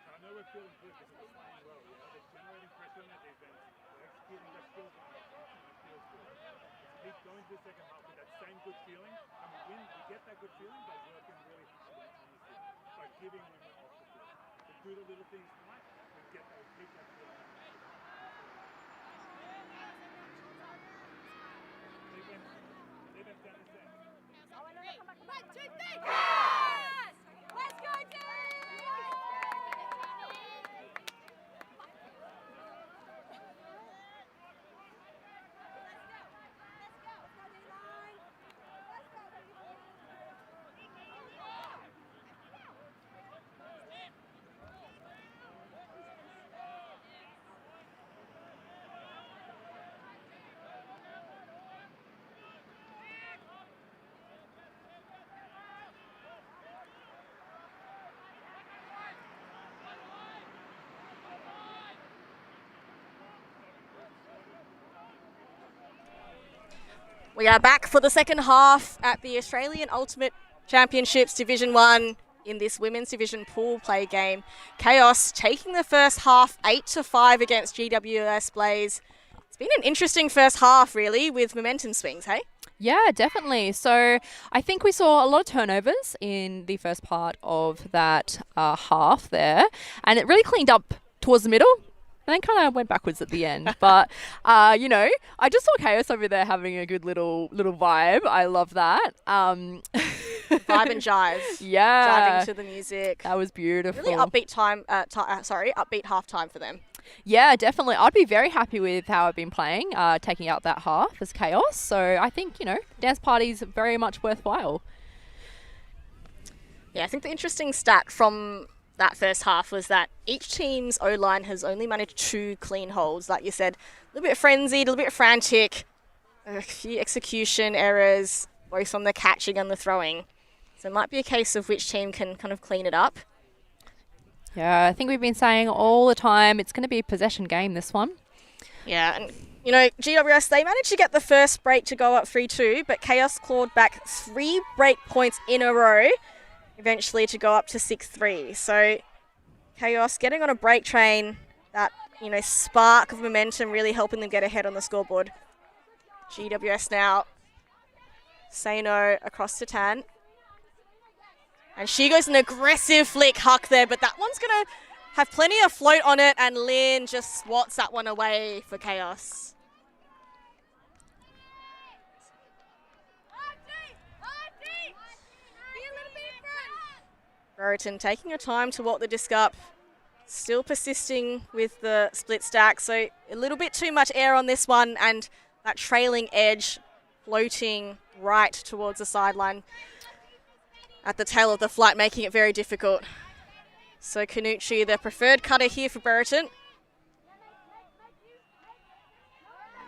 I know we're feeling good because we're playing well, yeah? They're generating pressure on their defense, they're executing their skills on offense, and it feels good. keep going to the second half with that same good feeling, and we win. We get that good feeling by working really hard on the field, by giving women off the field. To do the little things right, we keep that feeling. They've done the same. We are back for the second half at the Australian Ultimate Championships Division 1 in this Women's Division pool play game. Kaos taking the first half 8-5 against GWS Blaze. It's been an interesting first half, really, with momentum swings, hey? Yeah, definitely. So I think we saw a lot of turnovers in the first part of that half there, and it really cleaned up towards the middle. And then kind of went backwards at the end. But, I just saw Kaos over there having a good little vibe. I love that. Vibe and jive. Yeah. Jiving to the music. That was beautiful. Really upbeat upbeat half time for them. Yeah, definitely. I'd be very happy with how I've been playing, taking out that half as Kaos. So I think, dance party's very much worthwhile. Yeah, I think the interesting stat from that first half was that each team's O-line has only managed 2 clean holds. Like you said, a little bit frenzied, a little bit frantic, a few execution errors, both on the catching and the throwing. So it might be a case of which team can kind of clean it up. Yeah, I think we've been saying all the time it's going to be a possession game, this one. Yeah, and GWS, they managed to get the first break to go up 3-2, but Kaos clawed back 3 break points in a row, eventually to go up to 6-3. So Kaos getting on a break train, that spark of momentum really helping them get ahead on the scoreboard. GWS now, Sano across to Tan. And she goes an aggressive flick huck there, but that one's going to have plenty of float on it, and Lynn just swats that one away for Kaos. Brereton taking her time to walk the disc up, still persisting with the split stack, so a little bit too much air on this one, and that trailing edge floating right towards the sideline at the tail of the flight, making it very difficult. So Canucci, the preferred cutter here for Brereton.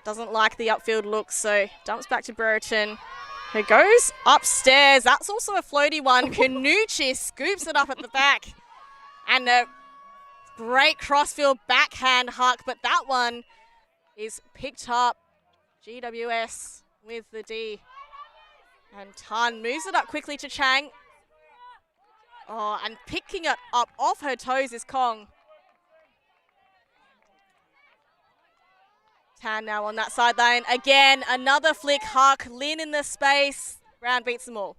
Doesn't like the upfield look, so dumps back to Brereton, who goes upstairs. That's also a floaty one. Canucci scoops it up at the back. And a great crossfield backhand huck, but that one is picked up. GWS with the D. And Tan moves it up quickly to Chang. Oh, and picking it up off her toes is Kong. Tan now on that sideline. Again, another flick huck. Lynn in the space. Brown beats them all.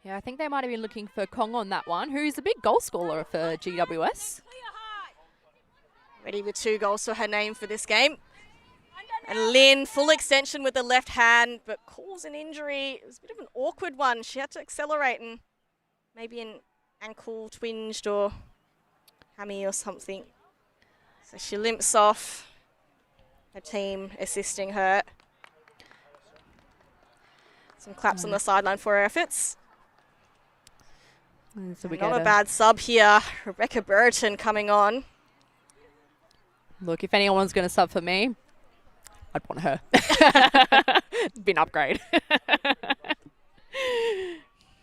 Yeah, I think they might have been looking for Kong on that one, who's a big goal scorer for GWS. Ready with 2 goals to her name for this game. And Lynn, full extension with the left hand, but calls an injury. It was a bit of an awkward one. She had to accelerate and maybe an ankle twinged or hammy or something. So she limps off. Her team assisting her. Some claps on the sideline for her efforts. So we Not a bad sub here. Rebecca Brereton coming on. Look, if anyone's going to sub for me, I'd want her. Been upgrade.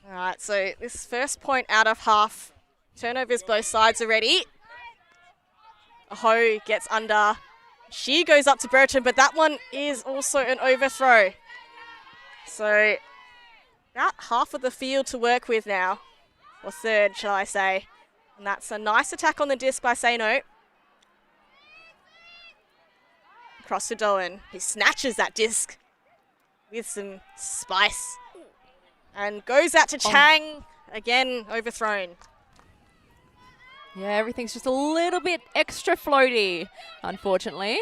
All right, so this first point out of half. Turnovers both sides already. Aho gets under. She goes up to Brereton, but that one is also an overthrow. So about half of the field to work with now. Or third, shall I say. And that's a nice attack on the disc by Sano. across to Doan. He snatches that disc with some spice and goes out to Chang. Again, overthrown. Yeah, everything's just a little bit extra floaty, unfortunately.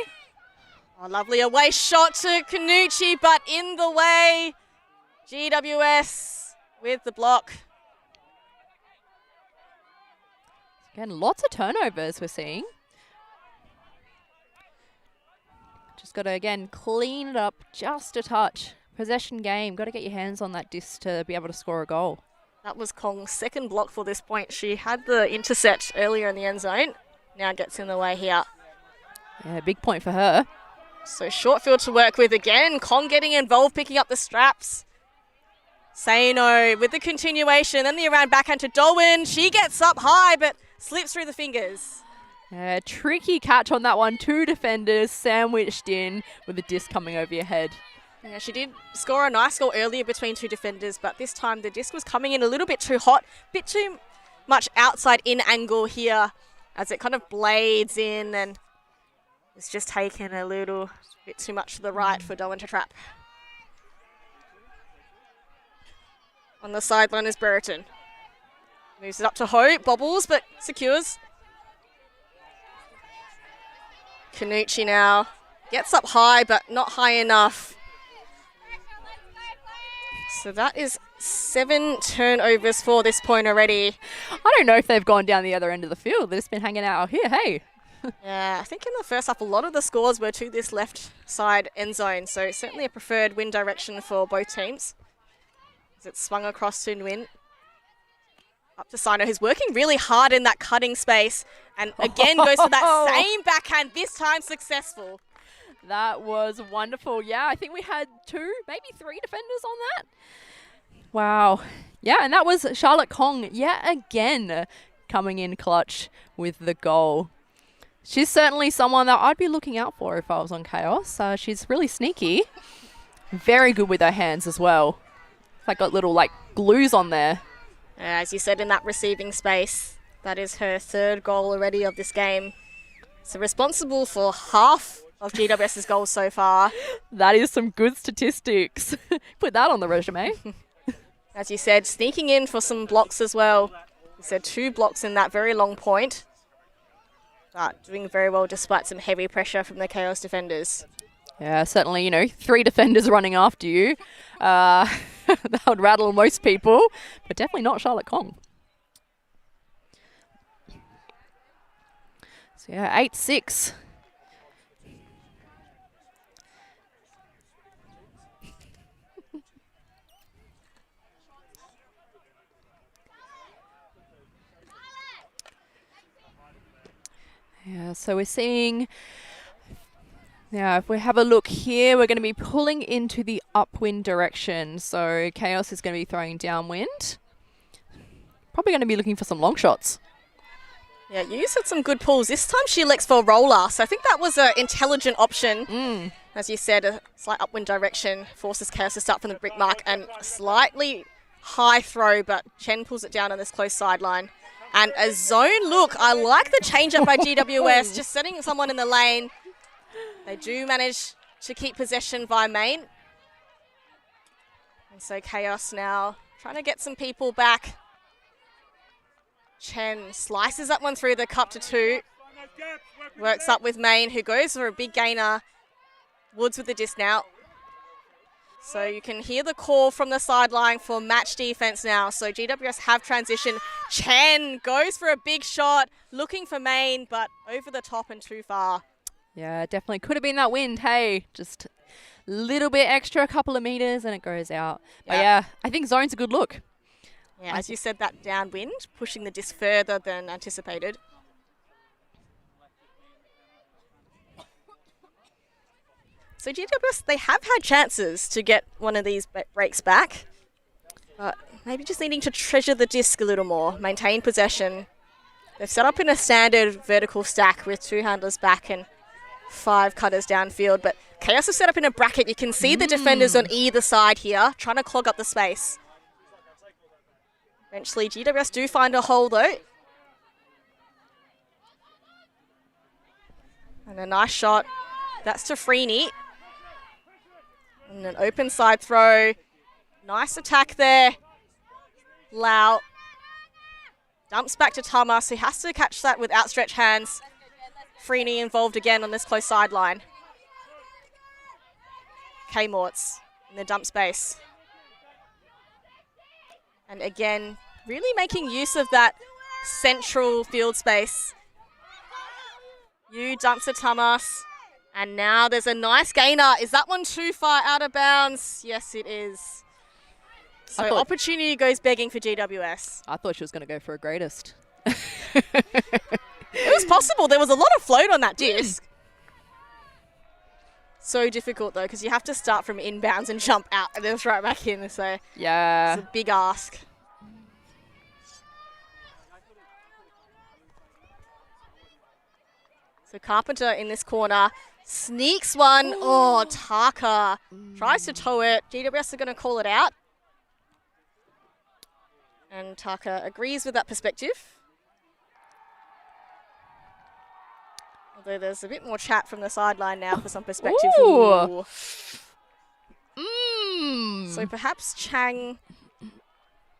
Oh, lovely away shot to Kanucci, but in the way. GWS with the block. Again, lots of turnovers we're seeing. Just got to, again, clean it up just a touch. Possession game. Got to get your hands on that disc to be able to score a goal. That was Kong's second block for this point. She had the intercept earlier in the end zone. Now gets in the way here. Yeah, big point for her. So short field to work with again. Kong getting involved, picking up the straps. Saino with the continuation. Then the around backhand to Doan. She gets up high, but slips through the fingers. Yeah, tricky catch on that one. 2 defenders sandwiched in with the disc coming over your head. Yeah, she did score a nice goal earlier between 2 defenders, but this time the disc was coming in a little bit too hot, bit too much outside in angle here as it kind of blades in, and it's just taken a little bit too much to the right for Doan to trap. On the sideline is Brereton. Moves it up to Ho, bobbles but secures. Kanucci now gets up high but not high enough. So that is 7 turnovers for this point already. I don't know if they've gone down the other end of the field. They've just been hanging out here, hey. Yeah, I think in the first half a lot of the scores were to this left side end zone, so certainly a preferred win direction for both teams. As it's swung across to Nguyen. Up to Sino, who's working really hard in that cutting space, and again goes for that same backhand, this time successful. That was wonderful. Yeah, I think we had 2, maybe 3 defenders on that. Wow. Yeah, and that was Charlotte Kong yet again coming in clutch with the goal. She's certainly someone that I'd be looking out for if I was on Kaos. She's really sneaky. Very good with her hands as well. Like got little glues on there. As you said, in that receiving space, that is her 3rd goal already of this game. So responsible for half of GWS's goals so far. That is some good statistics. Put that on the resume. As you said, sneaking in for some blocks as well. You said 2 blocks in that very long point. But doing very well despite some heavy pressure from the Kaos defenders. Yeah, certainly, 3 defenders running after you. That would rattle most people, but definitely not Charlotte Kong. So yeah, 8-6. Yeah, so we're seeing, now if we have a look here, we're going to be pulling into the upwind direction. So Kaos is going to be throwing downwind. Probably going to be looking for some long shots. Yeah, you had some good pulls. This time she elects for a roller, so I think that was an intelligent option. As you said, a slight upwind direction forces Kaos to start from the brick mark, and a slightly high throw, but Chen pulls it down on this close sideline. And a zone look. I like the change-up by GWS, just setting someone in the lane. They do manage to keep possession via main. And so Kaos now trying to get some people back. Chen slices that one through the cup to 2. Works up with Main, who goes for a big gainer. Woods with the disc now. So you can hear the call from the sideline for match defense now. So GWS have transitioned. Chen goes for a big shot, looking for Main, but over the top and too far. Yeah, definitely could have been that wind. Hey, just a little bit extra, a couple of meters, and it goes out. But yeah, I think zone's a good look. Yeah, as you said, that downwind, pushing the disc further than anticipated. So GWS, they have had chances to get one of these breaks back, but maybe just needing to treasure the disc a little more, maintain possession. They've set up in a standard vertical stack with 2 handlers back and 5 cutters downfield, but Kaos have set up in a bracket. You can see the defenders on either side here, trying to clog up the space. Eventually, GWS do find a hole though. And a nice shot That's to Freeney. And an open side throw. Nice attack there. Lau dumps back to Thomas, who has to catch that with outstretched hands. Freeney involved again on this close sideline. K-Morts in the dump space. And again, really making use of that central field space. You dumps to Thomas. And now there's a nice gainer. Is that one too far out of bounds? Yes, it is. So opportunity goes begging for GWS. I thought she was going to go for a greatest. It was possible. There was a lot of float on that disc. So difficult, though, because you have to start from inbounds and jump out and then throw it back in. So yeah, it's a big ask. So Carpenter in this corner sneaks one. Oh, Taka tries to tow it. GWS are going to call it out. And Taka agrees with that perspective. Although there's a bit more chat from the sideline now for some perspective. Ooh. So perhaps Chang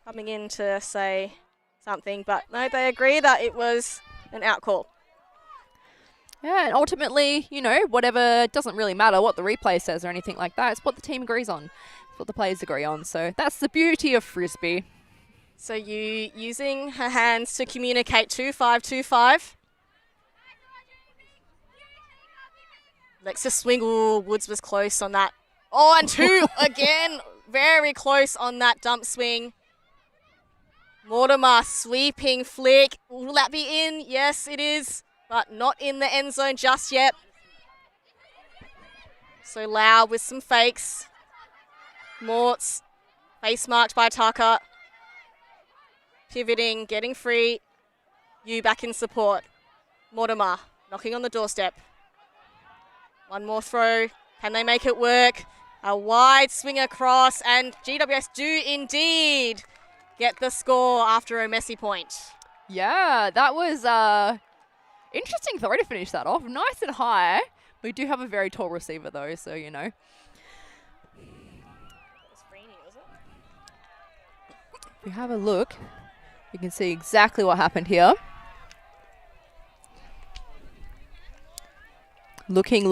coming in to say something, but no, they agree that it was an out call. Yeah, and ultimately, you know, whatever, it doesn't really matter what the replay says or anything like that. It's what the team agrees on. It's what the players agree on. So that's the beauty of Frisbee. So you using her hands to communicate 2-5-2-5. Lexa Swingle, Woods was close on that. Oh, and two again, very close on that dump swing. Mortimer, sweeping flick. Will that be in? Yes, it is, but not in the end zone just yet. So Lau with some fakes. Morts, face marked by Taka. Pivoting, getting free. You back in support. Mortimer, knocking on the doorstep. One more throw. Can they make it work? A wide swing across, and GWS do indeed get the score after a messy point. Yeah, that was interesting throw to finish that off. Nice and high. We do have a very tall receiver, though, so, you know. If we have a look, you can see exactly what happened here. Looking.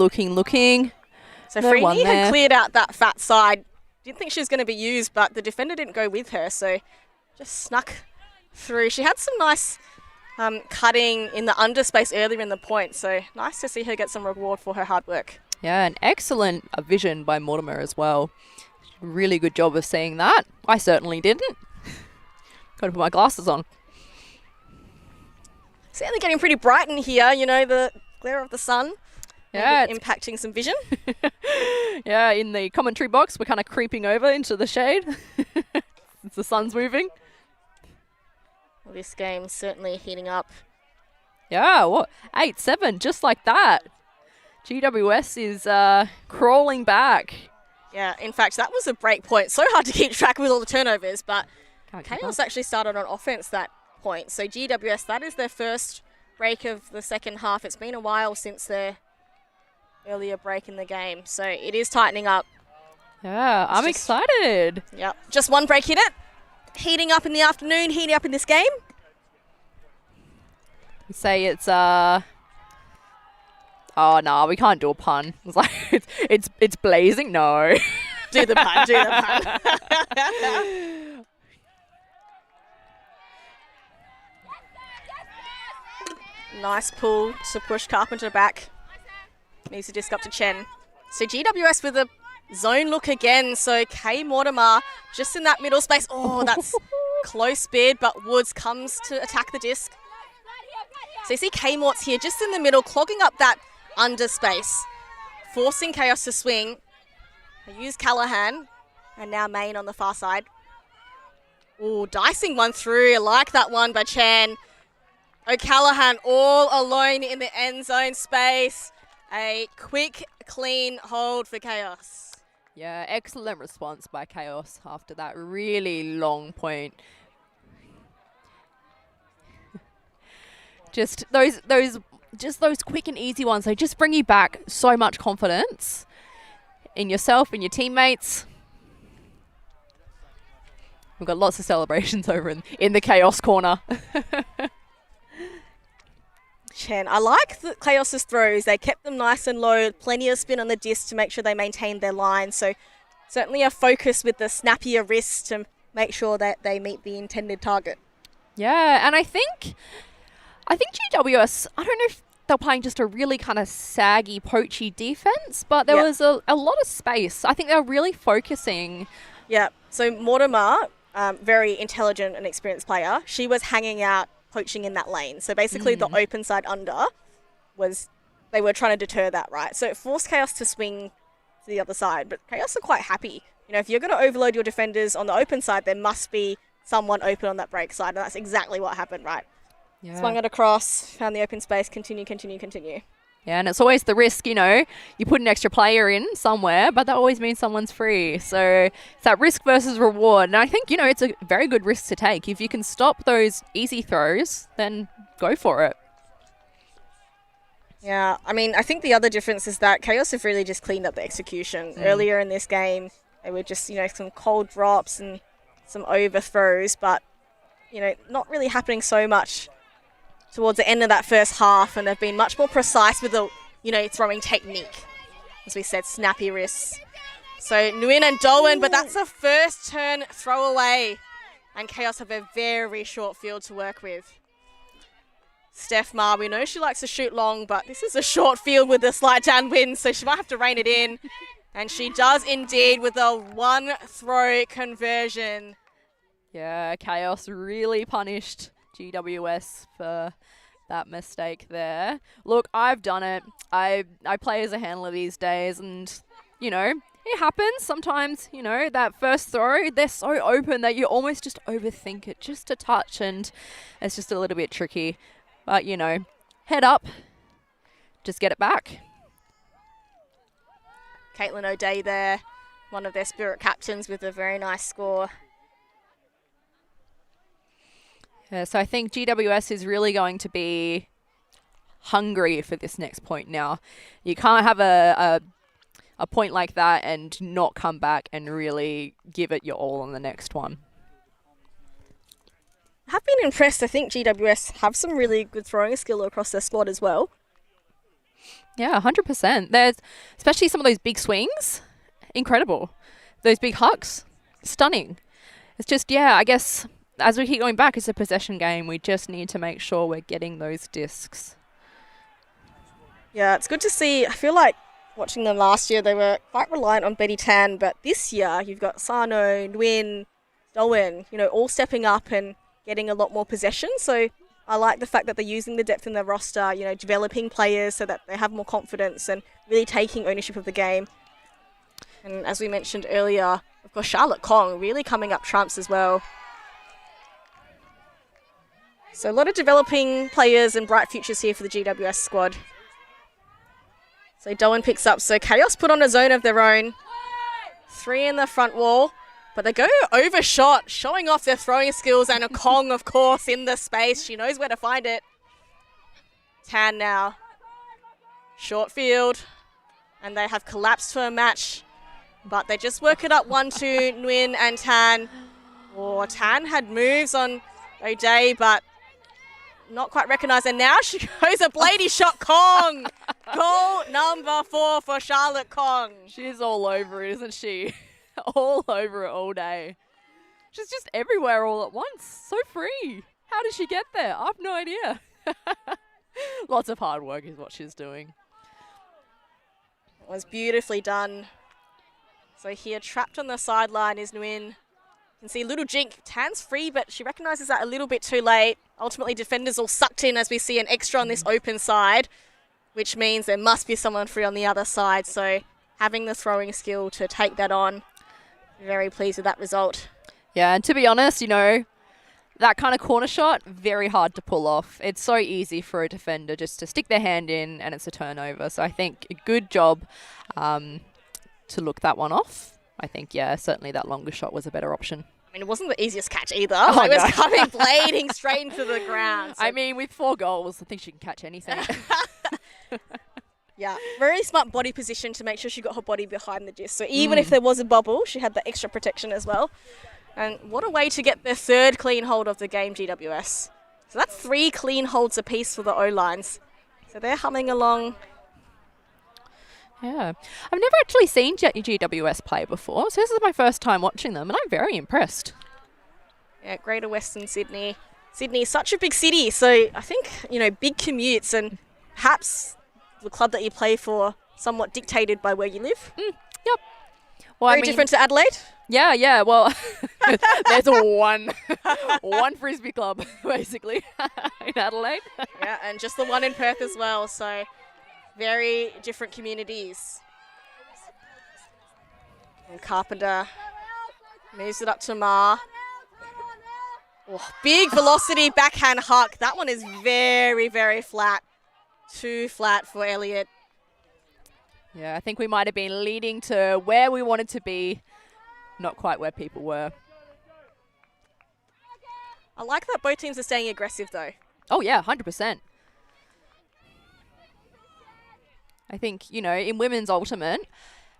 So Freeney had cleared out that fat side. Didn't think she was going to be used, but the defender didn't go with her, so just snuck through. She had some nice cutting in the underspace earlier in the point, so nice to see her get some reward for her hard work. Yeah, an excellent vision by Mortimer as well. Really good job of seeing that. I certainly didn't. Got to put my glasses on. Certainly getting pretty bright in here, you know, the glare of the sun. Yeah, impacting some vision. Yeah, in the commentary box, we're kind of creeping over into the shade. Since the sun's moving. Well, this game's certainly heating up. Yeah, what? 8-7, just like that. GWS is crawling back. Yeah, in fact, that was a break point. So hard to keep track with all the turnovers, but Kaos actually started on offense that point. So GWS, that is their first break of the second half. It's been a while since their earlier break in the game, so it is tightening up. Yeah, I'm excited. Yep, just one break in it. Heating up in the afternoon, heating up in this game. You say it's oh no, we can't do a pun. It's like it's blazing. No. Do the pun. Nice pull to push Carpenter back. Needs to disc up to Chen. So GWS with a zone look again. So Kay Mortimer just in that middle space. Oh, that's close bid, but Woods comes to attack the disc. So you see Kay Mort's here just in the middle, clogging up that under space, forcing Kaos to swing. They use Callahan, and now Main on the far side. Oh, dicing one through. I like that one by Chan. O'Callaghan all alone in the end zone space. A quick, clean hold for Kaos. Yeah, excellent response by Kaos after that really long point. Just those just those quick and easy ones, they just bring you back so much confidence in yourself and your teammates. We've got lots of celebrations over in the Chaos corner. Chen, I like the Chaos's throws. They kept them nice and low, plenty of spin on the disc to make sure they maintained their line. So certainly a focus with the snappier wrist to make sure that they meet the intended target. Yeah, and I think GWS, I don't know if they're playing just a really kind of saggy, poachy defense, but there was a lot of space. I think they're really focusing. Yeah, so Mortimer, very intelligent and experienced player, she was hanging out, poaching in that lane. So basically the open side under they were trying to deter that, right? So it forced Chaos to swing to the other side, but Chaos are quite happy. You know, if you're going to overload your defenders on the open side, there must be someone open on that break side, and that's exactly what happened, right? Yeah. Swung it across, found the open space, continue. Yeah, and it's always the risk, you know, you put an extra player in somewhere, but that always means someone's free. So it's that risk versus reward. And I think, you know, it's a very good risk to take. If you can stop those easy throws, then go for it. Yeah, I mean, I think the other difference is that Chaos have really just cleaned up the execution. Earlier in this game, they were just, you know, some cold drops and some overthrows, but, you know, not really happening so much towards the end of that first half, and they've been much more precise with the, you know, throwing technique. As we said, snappy wrists. So Nguyen and Doan, but that's a first turn throwaway, and Chaos have a very short field to work with. Steph Ma, we know she likes to shoot long, but this is a short field with a slight downwind, so she might have to rein it in. And she does indeed with a one throw conversion. Yeah, Chaos really punished GWS for that mistake there. Look, I've done it. I play as a handler these days, and, you know, it happens sometimes. You know, that first throw, they're so open that you almost just overthink it just a touch, and it's just a little bit tricky. But, you know, head up, just get it back. Caitlin O'Day there, one of their Spirit captains, with a very nice score. Yeah, so I think GWS is really going to be hungry for this next point now. You can't have a point like that and not come back and really give it your all on the next one. I've been impressed. I think GWS have some really good throwing skill across their squad as well. Yeah, 100%. There's especially some of those big swings. Incredible. Those big hucks. Stunning. It's just, yeah, I guess as we keep going back, it's a possession game. We just need to make sure we're getting those discs. Yeah, it's good to see. I feel like watching them last year, they were quite reliant on Betty Tan, but this year you've got Sano, Nguyen, Doan, you know, all stepping up and getting a lot more possession. So I like the fact that they're using the depth in their roster, you know, developing players so that they have more confidence and really taking ownership of the game. And as we mentioned earlier, of course, Charlotte Kong really coming up trumps as well. So a lot of developing players and bright futures here for the GWS squad. So Doan picks up. So Chaos put on a zone of their own. 3 in the front wall. But they go overshot, showing off their throwing skills, and a Kong, of course, in the space. She knows where to find it. Tan now. Short field. And they have collapsed for a match. But they just work it up 1-2, Nguyen and Tan. Oh, Tan had moves on O'Day, but not quite recognised. And now she goes a bladey shot, Kong. Goal number 4 for Charlotte Kong. She's all over it, isn't she? All over it all day. She's just everywhere all at once. So free. How did she get there? I have no idea. Lots of hard work is what she's doing. It was beautifully done. So here, trapped on the sideline is Nguyen. You can see Little Jink. Tan's free, but she recognises that a little bit too late. Ultimately, defenders all sucked in as we see an extra on this open side, which means there must be someone free on the other side. So having the throwing skill to take that on, very pleased with that result. Yeah, and to be honest, you know, that kind of corner shot, very hard to pull off. It's so easy for a defender just to stick their hand in and it's a turnover. So I think a good job to look that one off. I think, yeah, certainly that longer shot was a better option. I mean, it wasn't the easiest catch either. It was coming blading straight into the ground. So. I mean, with 4 goals, I think she can catch anything. Yeah, very smart body position to make sure she got her body behind the disc. So even if there was a bubble, she had the extra protection as well. And what a way to get their 3rd clean hold of the game, GWS. So that's 3 clean holds apiece for the O-lines. So they're humming along. Yeah. I've never actually seen GWS play before, so this is my first time watching them, and I'm very impressed. Yeah, Greater Western Sydney. Sydney is such a big city, so I think, big commutes and perhaps the club that you play for somewhat dictated by where you live. Yep. Well, Very different to Adelaide. Yeah. Well, there's one Frisbee club, basically, in Adelaide. Yeah, and just the one in Perth as well, so very different communities. And Carpenter moves it up to Ma. Oh, big velocity backhand huck. That one is very, very flat. Too flat for Elliott. Yeah, I think we might have been leading to where we wanted to be, not quite where people were. I like that both teams are staying aggressive, though. Oh, yeah, 100%. I think, in women's ultimate,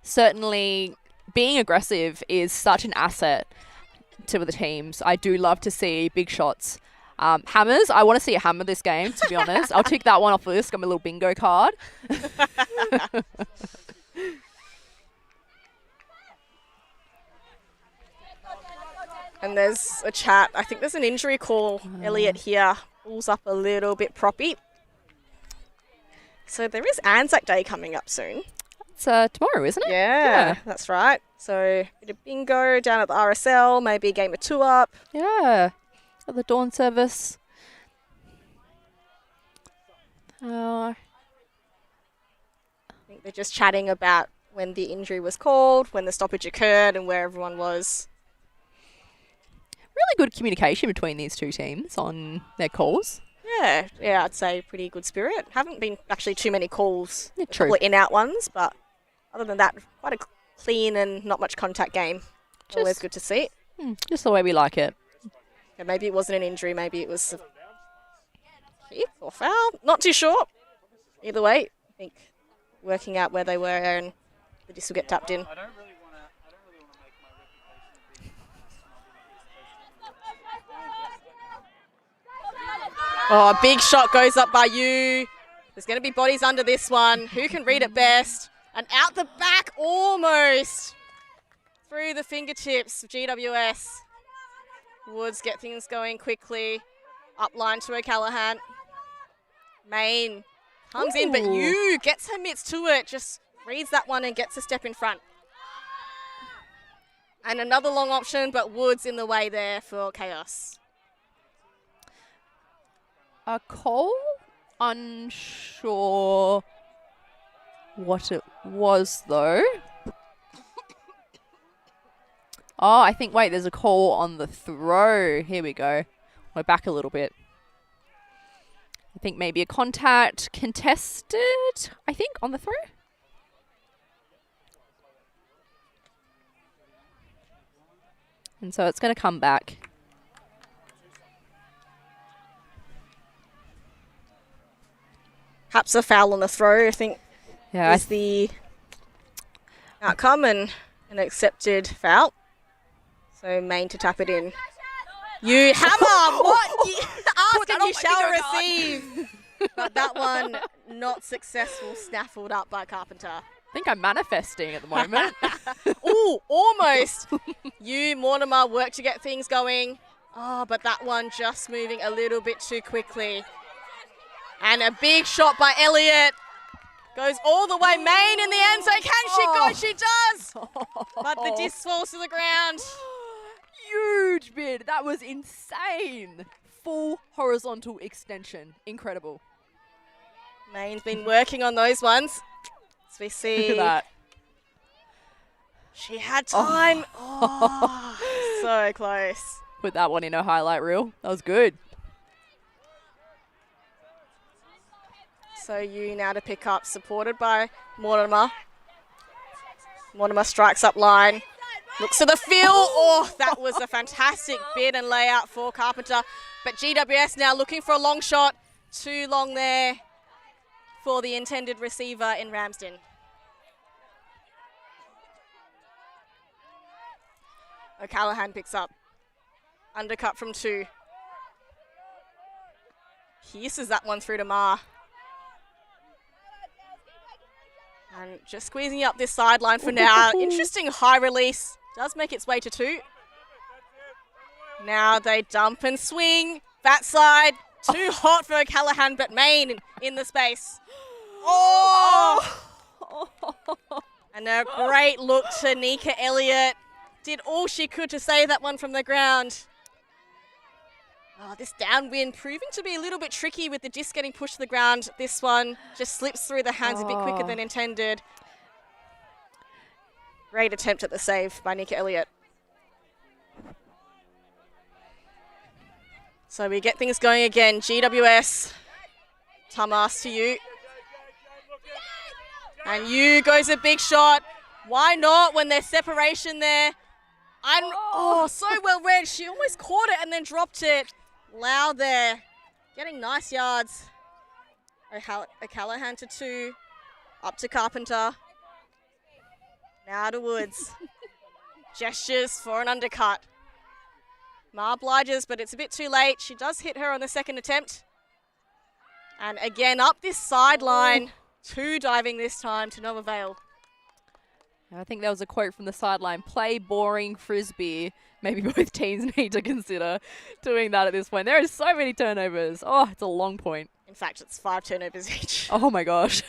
certainly being aggressive is such an asset to the teams. I do love to see big shots. Hammers, I want to see a hammer this game, to be honest. I'll tick that one off the list. Got my little bingo card. And there's a chat. I think there's an injury call. Elliott here pulls up a little bit proppy. So there is Anzac Day coming up soon. It's tomorrow, isn't it? Yeah, that's right. So a bit of bingo down at the RSL, maybe a game of 2 up. Yeah. At the dawn service. I think they're just chatting about when the injury was called, when the stoppage occurred, and where everyone was. Really good communication between these two teams on their calls. Yeah, I'd say pretty good spirit. Haven't been actually too many calls. Yeah, true. A couple of in-out ones, but other than that, quite a clean and not much contact game. Always good to see. Just the way we like it. Yeah, maybe it wasn't an injury, maybe it was a kick or foul. Not too sure. Either way, I think working out where they were and the disc will get tapped in. Oh, a big shot goes up by you. There's going to be bodies under this one. Who can read it best? And out the back, almost. Through the fingertips of GWS. Woods get things going quickly. Up line to O'Callaghan. Main comes in, but you gets her mitts to it. Just reads that one and gets a step in front. And another long option, but Woods in the way there for Kaos. Cole, unsure what it was though. Oh, I think, wait, there's a call on the throw. Here we go. We're back a little bit. I think maybe a contact contested, I think, on the throw. And so it's going to come back. Perhaps a foul on the throw, I think, Yeah, is the outcome, and an accepted foul. So Main to tap it in. You hammer! What? Ask and you shall receive. But that one not successful, snaffled up by Carpenter. I think I'm manifesting at the moment. Ooh, almost. You, Mortimer, work to get things going. Oh, but that one just moving a little bit too quickly. And a big shot by Elliott. Goes all the way. Main in the end zone. Can she go? She does. But the disc falls to the ground. Huge bid. That was insane. Full horizontal extension. Incredible. Main's been working on those ones. As we see. Look at that. She had time. Oh, so close. Put that one in her highlight reel. That was good. So you now to pick up, supported by Mortimer. Mortimer strikes up line. Looks to the field. Oh, that was a fantastic bid and layout for Carpenter. But GWS now looking for a long shot. Too long there for the intended receiver in Ramsden. O'Callaghan picks up. Undercut from 2. Pierces that one through to Ma. And just squeezing up this sideline for now. Interesting high release. Does make its way to 2. Now they dump and swing. That side. Too hot for O'Callaghan, but Main in the space. Oh! And a great look to Nika Elliott. Did all she could to save that one from the ground. Oh, this downwind proving to be a little bit tricky with the disc getting pushed to the ground. This one just slips through the hands a bit quicker than intended. Great attempt at the save by Nika Elliott. So we get things going again. GWS. Tamas to you. And you goes a big shot. Why not when there's separation there? So well read. She almost caught it and then dropped it. Loud there. Getting nice yards. O'Callaghan to 2. Up to Carpenter. Now to Woods. Gestures for an undercut. Ma obliges, but it's a bit too late. She does hit her on the second attempt. And again, up this sideline. 2 diving this time to no avail. I think there was a quote from the sideline, play boring Frisbee. Maybe both teams need to consider doing that at this point. There are so many turnovers. Oh, it's a long point. In fact, it's 5 turnovers each. Oh my gosh.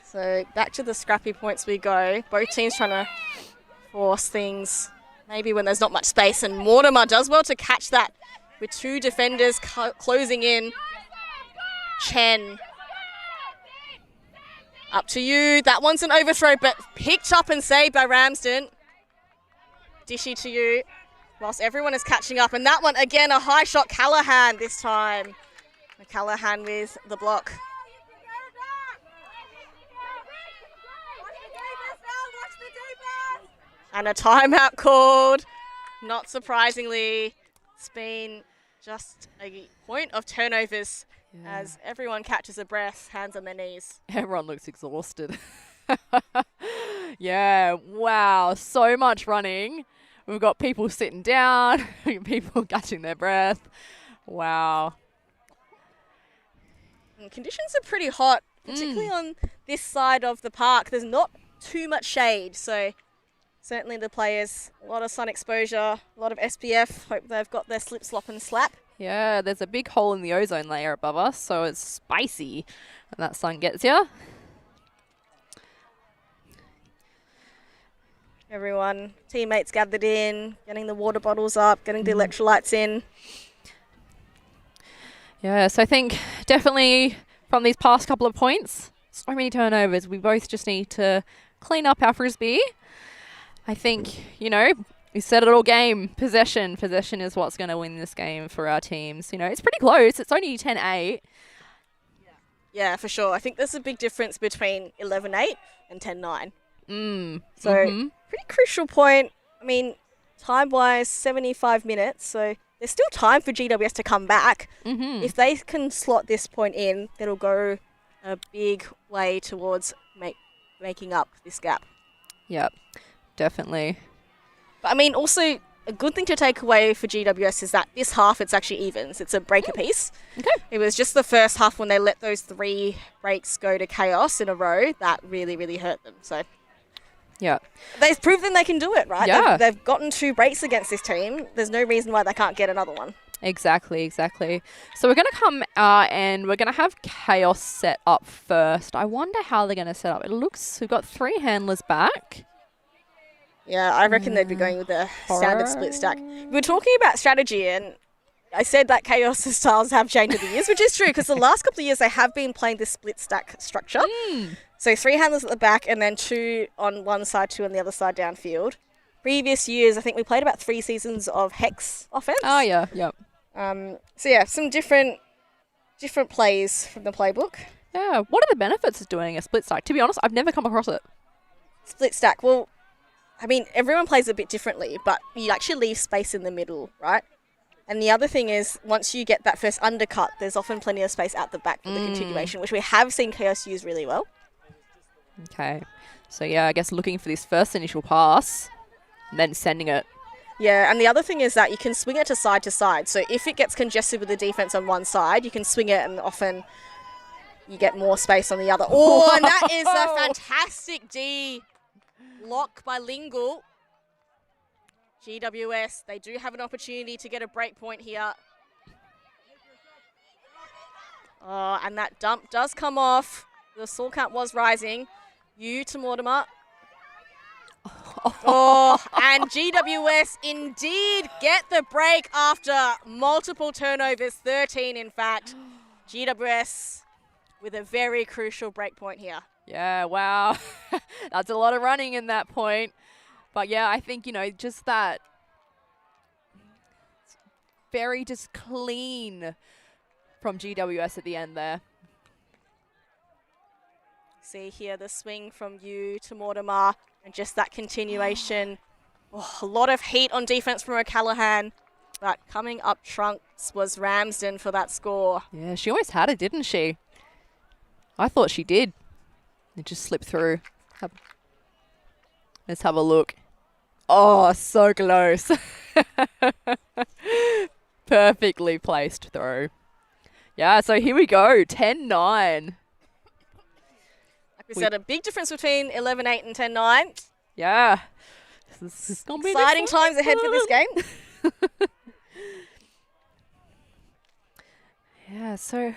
So back to the scrappy points we go. Both teams trying to force things maybe when there's not much space. And Mortimer does well to catch that with 2 defenders closing in. Chen. Up to you. That one's an overthrow, but picked up and saved by Ramsden. Dishy to you, whilst everyone is catching up. And that one, again, a high shot. Callaghan this time. Callaghan with the block. And a timeout called. Not surprisingly, it's been just a point of turnovers. Yeah. As everyone catches a breath, hands on their knees. Everyone looks exhausted. Yeah, wow, so much running. We've got people sitting down, people catching their breath. Wow. And conditions are pretty hot, particularly on this side of the park. There's not too much shade, so certainly the players, a lot of sun exposure, a lot of SPF. Hope they've got their slip, slop and slap. Yeah, there's a big hole in the ozone layer above us, so it's spicy when that sun gets you. Everyone, teammates gathered in, getting the water bottles up, getting the electrolytes in. Yeah, so I think definitely from these past couple of points, so many turnovers. We both just need to clean up our Frisbee. I think, we said it all game. Possession. Possession is what's going to win this game for our teams. It's pretty close. It's only 10-8. Yeah, for sure. I think there's a big difference between 11-8 and 10-9. Pretty crucial point. I mean, time-wise, 75 minutes. So there's still time for GWS to come back. If they can slot this point in, that'll go a big way towards making up this gap. Yep, definitely. But I mean, also a good thing to take away for GWS is that this half it's actually evens. It's a break apiece. Okay. It was just the first half when they let those 3 breaks go to Kaos in a row that really, really hurt them. So yeah, they've proven they can do it, right? Yeah. They've gotten 2 breaks against this team. There's no reason why they can't get another one. Exactly. So we're going to come and we're going to have Kaos set up first. I wonder how they're going to set up. It looks, we've got 3 handlers back. Yeah, I reckon they'd be going with a standard split stack. We were talking about strategy, and I said that Kaos' styles have changed over the years, which is true, because the last couple of years they have been playing this split stack structure. So 3 handlers at the back and then 2 on one side, 2 on the other side downfield. Previous years, I think we played about 3 seasons of Hex offense. Oh, yeah, yep. So yeah, some different plays from the playbook. Yeah, what are the benefits of doing a split stack? To be honest, I've never come across it. Split stack, well, I mean, everyone plays a bit differently, but you actually leave space in the middle, right? And the other thing is, once you get that first undercut, there's often plenty of space out the back for the continuation, which we have seen Kaos use really well. Okay. So, yeah, I guess looking for this first initial pass and then sending it. Yeah, and the other thing is that you can swing it to side. So if it gets congested with the defense on one side, you can swing it and often you get more space on the other. Oh, and that is a fantastic D block by Lingle. GWS, they do have an opportunity to get a break point here. Oh, and that dump does come off. The score count was rising. To Mortimer. Oh, and GWS indeed get the break after multiple turnovers, 13 in fact. GWS with a very crucial break point here. Yeah, wow. That's a lot of running in that point. But yeah, I think, just that very just clean from GWS at the end there. See here the swing from to Mortimer and just that continuation. Oh, a lot of heat on defense from O'Callaghan, but coming up trunks was Ramsden for that score. Yeah, she always had it, didn't she? I thought she did. It just slipped through. Let's have a look. Oh, so close. Perfectly placed throw. Yeah, so here we go, 10-9. Like we said, a big difference between 11-8 and 10-9. Yeah. This is gonna be exciting times ahead for this game. Yeah, so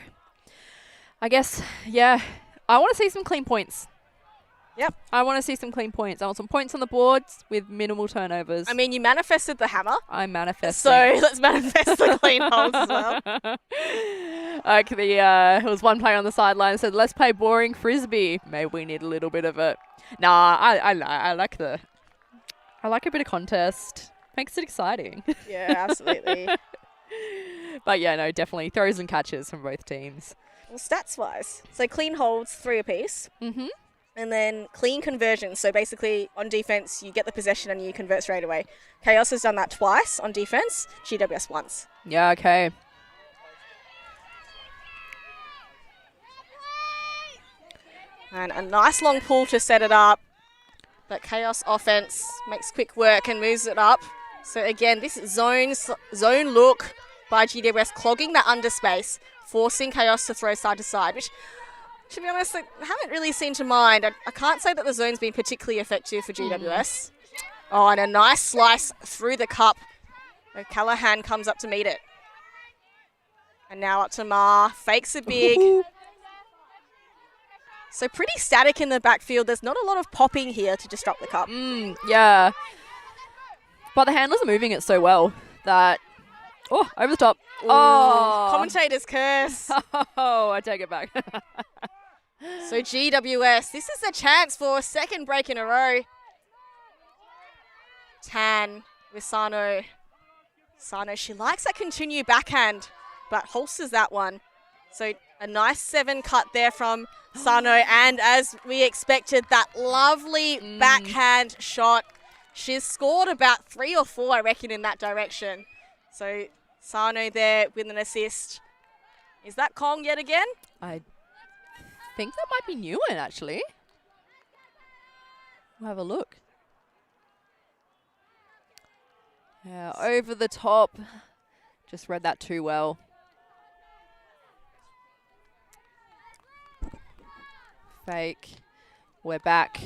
I guess, yeah, I want to see some clean points. Yep. I want to see some clean points. I want some points on the boards with minimal turnovers. I mean, you manifested the hammer. I manifested. So let's manifest the clean holds as well. Like there was one player on the sideline that said, "Let's play boring frisbee." Maybe we need a little bit of it. Nah, I like a bit of contest. Makes it exciting. Yeah, absolutely. But yeah, no, definitely throws and catches from both teams. Well, stats-wise, so clean holds 3 apiece. Mm-hmm. And then clean conversions. So basically on defense, you get the possession and you convert straight away. Kaos has done that twice on defense, GWS once. Yeah, okay. And a nice long pull to set it up. But Kaos offense makes quick work and moves it up. So again, this zone look by GWS clogging that under space, forcing Kaos to throw side to side, which, to be honest, I haven't really seen to mind. I can't say that the zone's been particularly effective for GWS. Oh, and a nice slice through the cup. O'Callaghan comes up to meet it. And now up to Ma, fakes a big. So pretty static in the backfield. There's not a lot of popping here to disrupt the cup. Yeah. But the handlers are moving it so well that... Oh, over the top. Ooh, oh. Commentator's curse. Oh, I take it back. So GWS, this is a chance for a second break in a row. Tan with Sano. Sano, she likes that continued backhand, but holsters that one. So a nice 7 cut there from Sano, and as we expected, that lovely backhand shot. She's scored about 3 or 4, I reckon, in that direction. So Sano there with an assist. Is that Kong yet again? I think that might be Nguyen, actually. We'll have a look. Yeah, over the top. Just read that too well. Fake. We're back.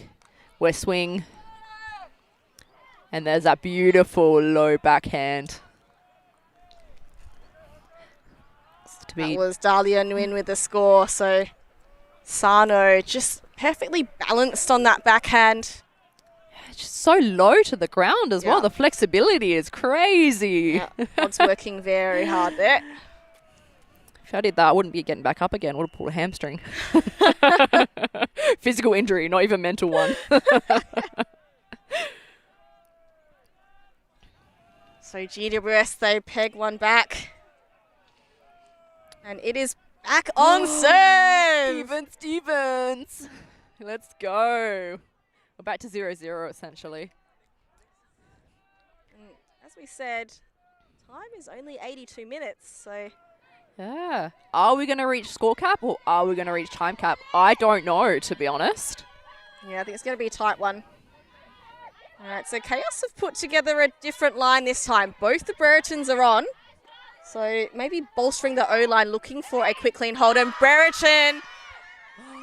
We're swing. And there's that beautiful low backhand. That was Dahlia Nguyen with the score. So Sano just perfectly balanced on that backhand. Just so low to the ground as well. The flexibility is crazy. Yeah, Odds working very hard there. If I did that, I wouldn't be getting back up again. I would have pulled a hamstring. Physical injury, not even mental one. So GWS, they peg one back. And it is back on serve. Even Stevens. Let's go. We're back to 0-0 essentially. as we said, time is only 82 minutes, so Yeah. Are we going to reach score cap or are we going to reach time cap? I don't know, to be honest. yeah, I think it's going to be a tight one. All right, so Kaos have put together a different line this time. Both the Brereton's are on, so maybe bolstering the O-line, looking for a quick clean hold. And Brereton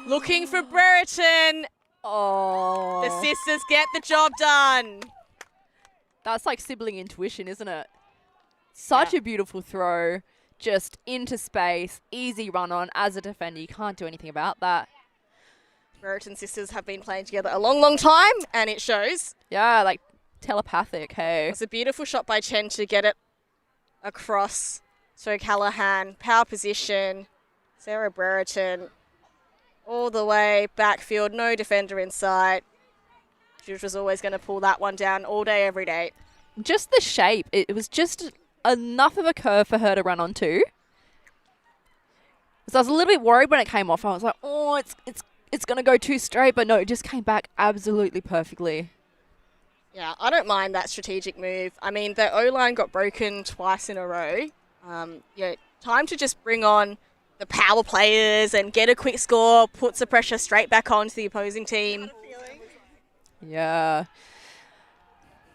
looking for Brereton. Oh. The sisters get the job done. That's like sibling intuition, isn't it? Such a beautiful throw. Just into space. Easy run on. As a defender, you can't do anything about that. Brereton sisters have been playing together a long, long time, and it shows. Yeah, like telepathic, hey. It's a beautiful shot by Chen to get it across to O'Callaghan. Power position. Sarah Brereton all the way backfield. No defender in sight. She was always going to pull that one down all day, every day. Just the shape. It was just enough of a curve for her to run onto. So I was a little bit worried when it came off. I was like, oh, it's going to go too straight. But no, it just came back absolutely perfectly. Yeah, I don't mind that strategic move. I mean, the O-line got broken twice in a row. Yeah, time to just bring on the power players and get a quick score, puts the pressure straight back onto the opposing team. Yeah.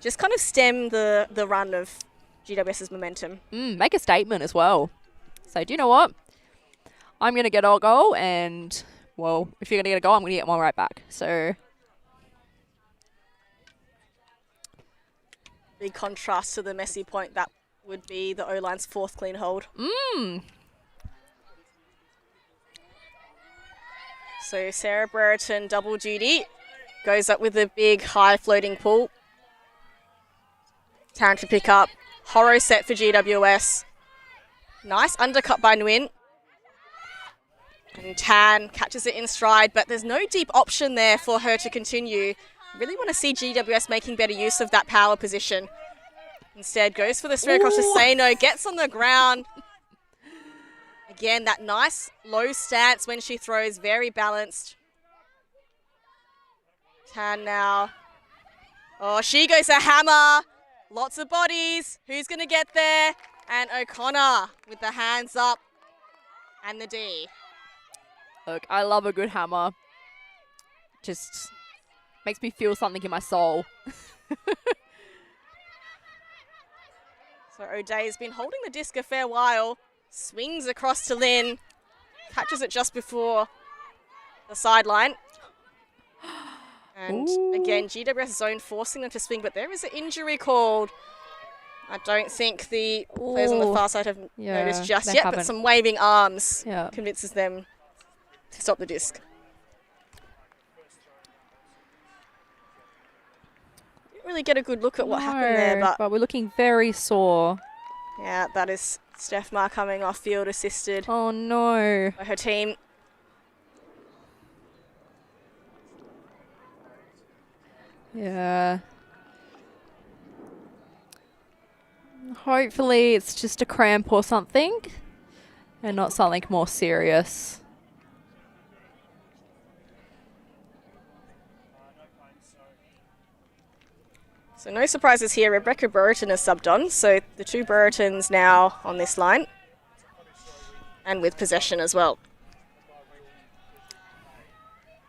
Just kind of stem the run of GWS's momentum. Make a statement as well. Say, do you know what? I'm going to get our goal and, well, if you're going to get a goal, I'm going to get one right back. So, big contrast to the messy point that would be the O-line's fourth clean hold. So Sarah Brereton, double duty, goes up with a big high floating pull. Time to pick up. Horror set for GWS. Nice undercut by Nguyen. And Tan catches it in stride, but there's no deep option there for her to continue. Really want to see GWS making better use of that power position. Instead, goes for the straight across to Sano, gets on the ground. Again, that nice low stance when she throws, very balanced. Tan now. Oh, she goes a hammer. Lots of bodies. Who's going to get there? And O'Connor with the hands up and the D. look, I love a good hammer. Just makes me feel something in my soul. So O'Day has been holding the disc a fair while. Swings across to Lynn. Catches it just before the sideline. And again, GWS zone forcing them to swing, but there is an injury called. I don't think the players on the far side have noticed just yet, but some waving arms convinces them to stop the disc. Didn't really get a good look at what happened there, but we're looking very sore. Yeah, that is Steph Ma coming off field assisted Oh no. by her team. Yeah. Hopefully it's just a cramp or something and not something more serious. So no surprises here. Rebecca Brereton is subbed on, so the two Breretons now on this line and with possession as well.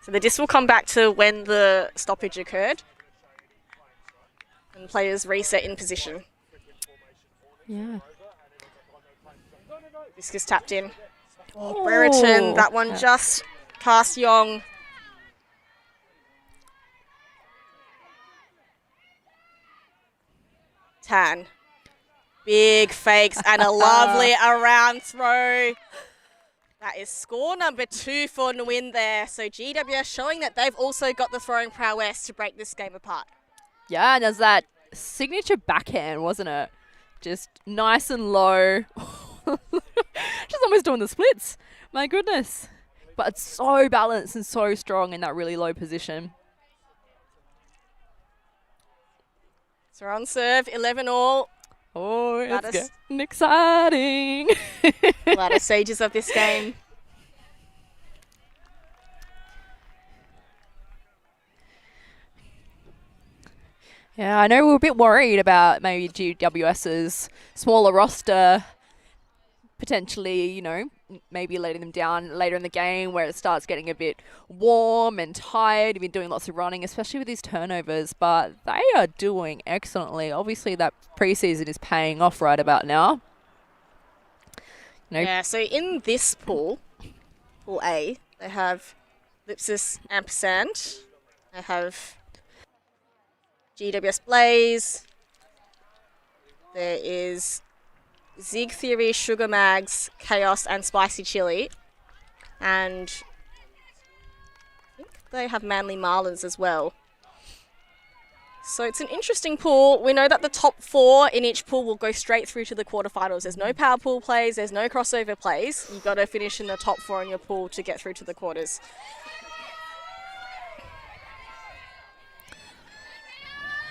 So the disc will come back to when the stoppage occurred and players reset in position. Yeah. Disc is tapped in. Oh, Brereton, that one just past Yong. Tan. Big fakes and a lovely around throw. That is score number 2 for Nguyen there. So GWS showing that they've also got the throwing prowess to break this game apart. Yeah, and there's that signature backhand, wasn't it? Just nice and low. Just almost doing the splits. My goodness. But it's so balanced and so strong in that really low position. So we're on serve, 11 all. Oh, it's getting exciting. Latter stages of this game. Yeah, I know we were a bit worried about maybe GWS's smaller roster potentially, you know, maybe letting them down later in the game where it starts getting a bit warm and tired. You've been doing lots of running, especially with these turnovers, but they are doing excellently. Obviously, that preseason is paying off right about now. Yeah, so in this pool, Pool A, they have Lipsis Ampersand, they have GWS Blaze, there is Zig Theory, Sugar Mags, Chaos, and Spicy Chili. And I think they have Manly Marlins as well. So it's an interesting pool. We know that the top 4 in each pool will go straight through to the quarterfinals. There's no power pool plays, there's no crossover plays. You've got to finish in the top 4 in your pool to get through to the quarters.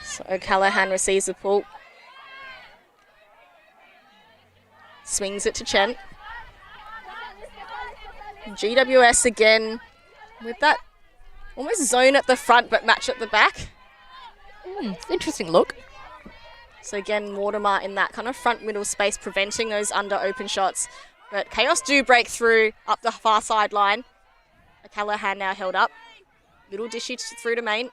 So O'Callaghan receives the pool. Swings it to Chen. GWS again with that almost zone at the front but match at the back. Interesting look. So again, Mortimer in that kind of front middle space preventing those under open shots. But Chaos do break through up the far sideline. O'Callaghan now held up. Little dishy through to main.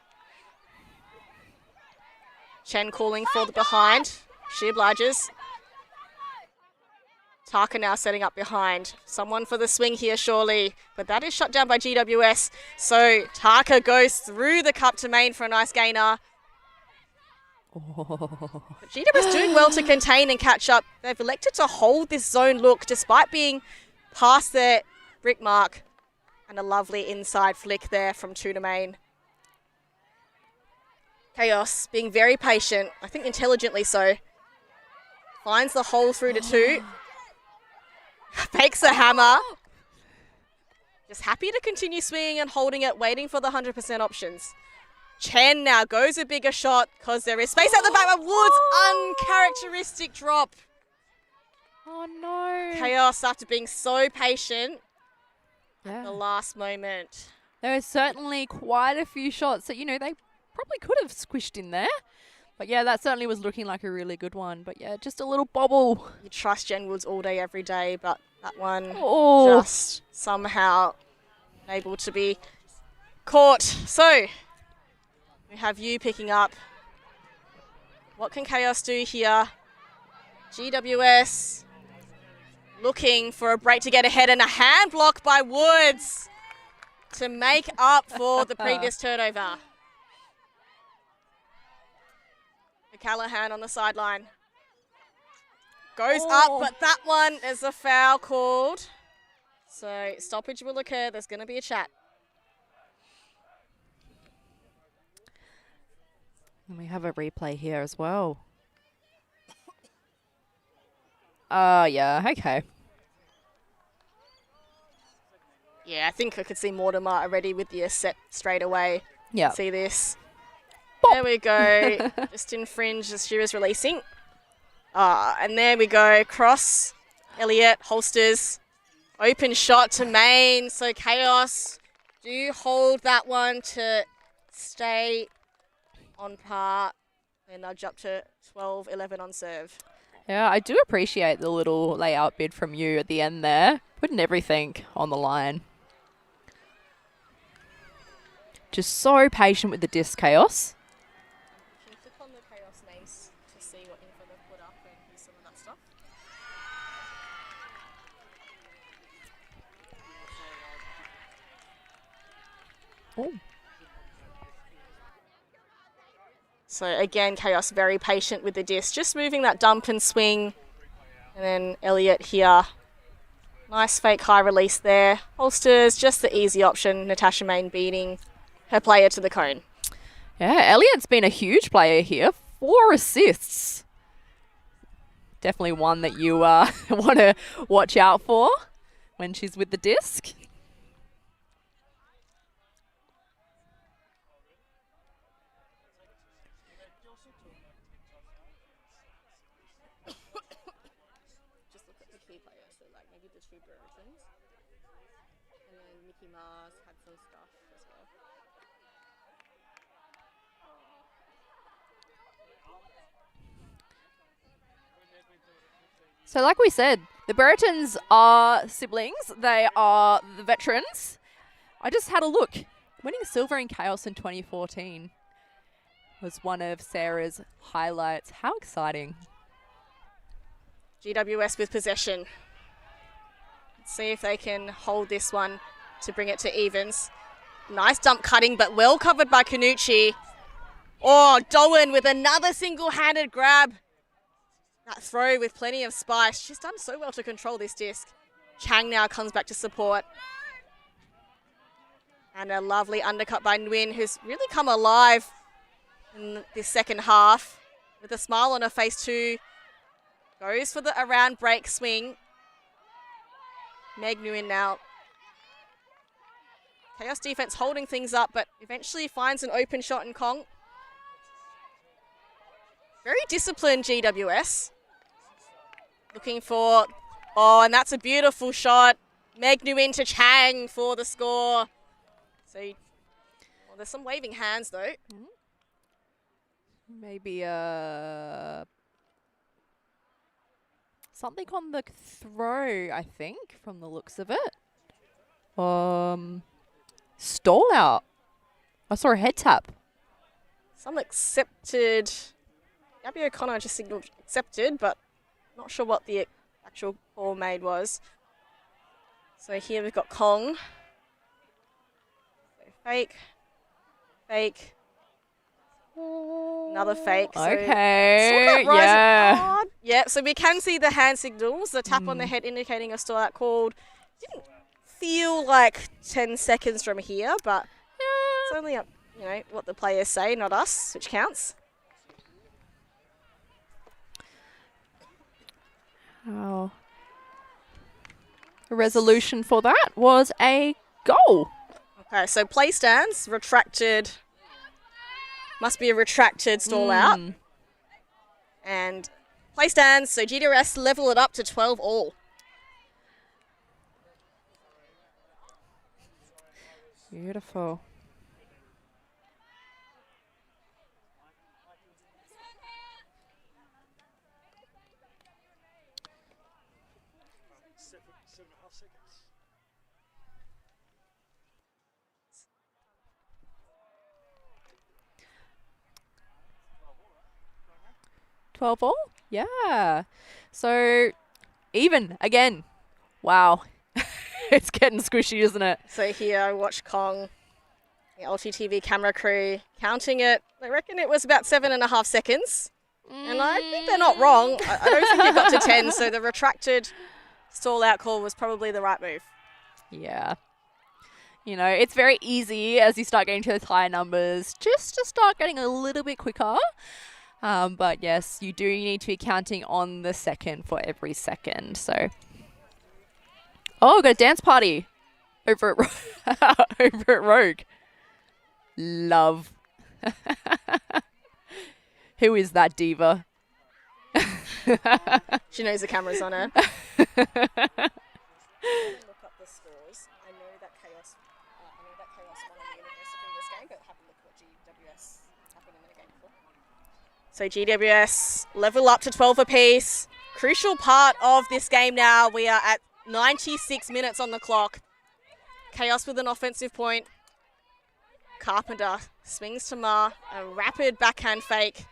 Chen calling for the behind. She obliges. Taka now setting up behind. Someone for the swing here, surely. But that is shut down by GWS. So Taka goes through the cup to main for a nice gainer. But GWS doing well to contain and catch up. They've elected to hold this zone look despite being past their brick mark. And a lovely inside flick there from 2 to main. Chaos being very patient, I think intelligently so. Finds the hole through to 2. Fakes a hammer. Just happy to continue swinging and holding it, waiting for the 100% options. Chen now goes a bigger shot because there is space at the back, but Woods, uncharacteristic drop. Oh no. Chaos after being so patient Yeah. at the last moment. There are certainly quite a few shots that, you know, they probably could have squished in there. But yeah, that certainly was looking like a really good one. But yeah, just a little bobble. You trust Jen Woods all day, every day, but that one Oh. just somehow able to be caught. So we have you picking up. What can Chaos do here? GWS looking for a break to get ahead and a hand block by Woods to make up for the previous turnover. Callahan on the sideline. Goes up, but that one is a foul called. So stoppage will occur. There's going to be a chat. And we have a replay here as well. Yeah, okay. Yeah, I think I could see Mortimer already with the set straight away. Yeah. See this. Bop. There we go. Just infringe as she was releasing. And there we go. Cross. Elliott, holsters. Open shot to main. So Chaos do hold that one to stay on par. They nudge up to 12-11 on serve. Yeah, I do appreciate the little layout bid from you at the end there. Putting everything on the line. Just so patient with the disc, Chaos. Can you click on the Chaos names to see what info they've put up and here's some of that stuff? Oh. So again, Chaos very patient with the disc, just moving that dump and swing. And then Elliott here. Nice fake high release there. Holsters, just the easy option. Natasha Main beating her player to the cone. Yeah, Elliott's been a huge player here. 4 assists. Definitely one that you want to watch out for when she's with the disc. Just look at the key players, so like maybe the 2 Burtons. And then Mickey Mars had some stuff as well. So like we said, the Breretons are siblings. They are the veterans. I just had a look. Winning silver in Kaos in 2014 was one of Sarah's highlights. How exciting. GWS with possession. Let's see if they can hold this one to bring it to evens. Nice dump cutting, but well covered by Canucci. Oh, Dolan with another single-handed grab. That throw with plenty of spice. She's done so well to control this disc. Chang now comes back to support. And a lovely undercut by Nguyen, who's really come alive in this second half. With a smile on her face too. Goes for the around break swing. Meg Nguyen now. Kaos defense holding things up, but eventually finds an open shot in Kong. Very disciplined GWS. Looking for, and that's a beautiful shot. Meg Nguyen to Chang for the score. So, there's some waving hands though. Maybe something on the throw, I think, from the looks of it. Stall out. I saw a head tap. Some accepted. Gabby O'Connor just signaled accepted, but not sure what the actual call made was. So here we've got Kong. So fake. Another fake. So Okay, yeah. Yeah, so we can see the hand signals, the tap on the head indicating a stall out called. Didn't feel like 10 seconds from here, but it's only up, what the players say, not us, which counts. Oh. The resolution for that was a goal. Okay, so play stands, retracted. Must be a retracted stall out. And play stands, so GWS level it up to 12 all. Beautiful. $12 all? Yeah. So, even again. Wow. It's getting squishy, isn't it? So here I watch Kong, the ULTI.TV camera crew, counting it. I reckon it was about 7.5 seconds. And I think they're not wrong. I don't think it got to 10, so the retracted stall out call was probably the right move. Yeah. It's very easy as you start getting to those higher numbers just to start getting a little bit quicker. But yes, you do need to be counting on the second for every second. So, got a dance party over at Rogue. Love. Who is that diva? She knows the camera's on her. Look up the scores. I know that Kaos won on the University in this game, but have a look what GWS happened in the game before. So GWS level up to 12 apiece. Crucial part of this game now. We are at 96 minutes on the clock. Kaos with an offensive point. Carpenter swings to Ma. A rapid backhand fake.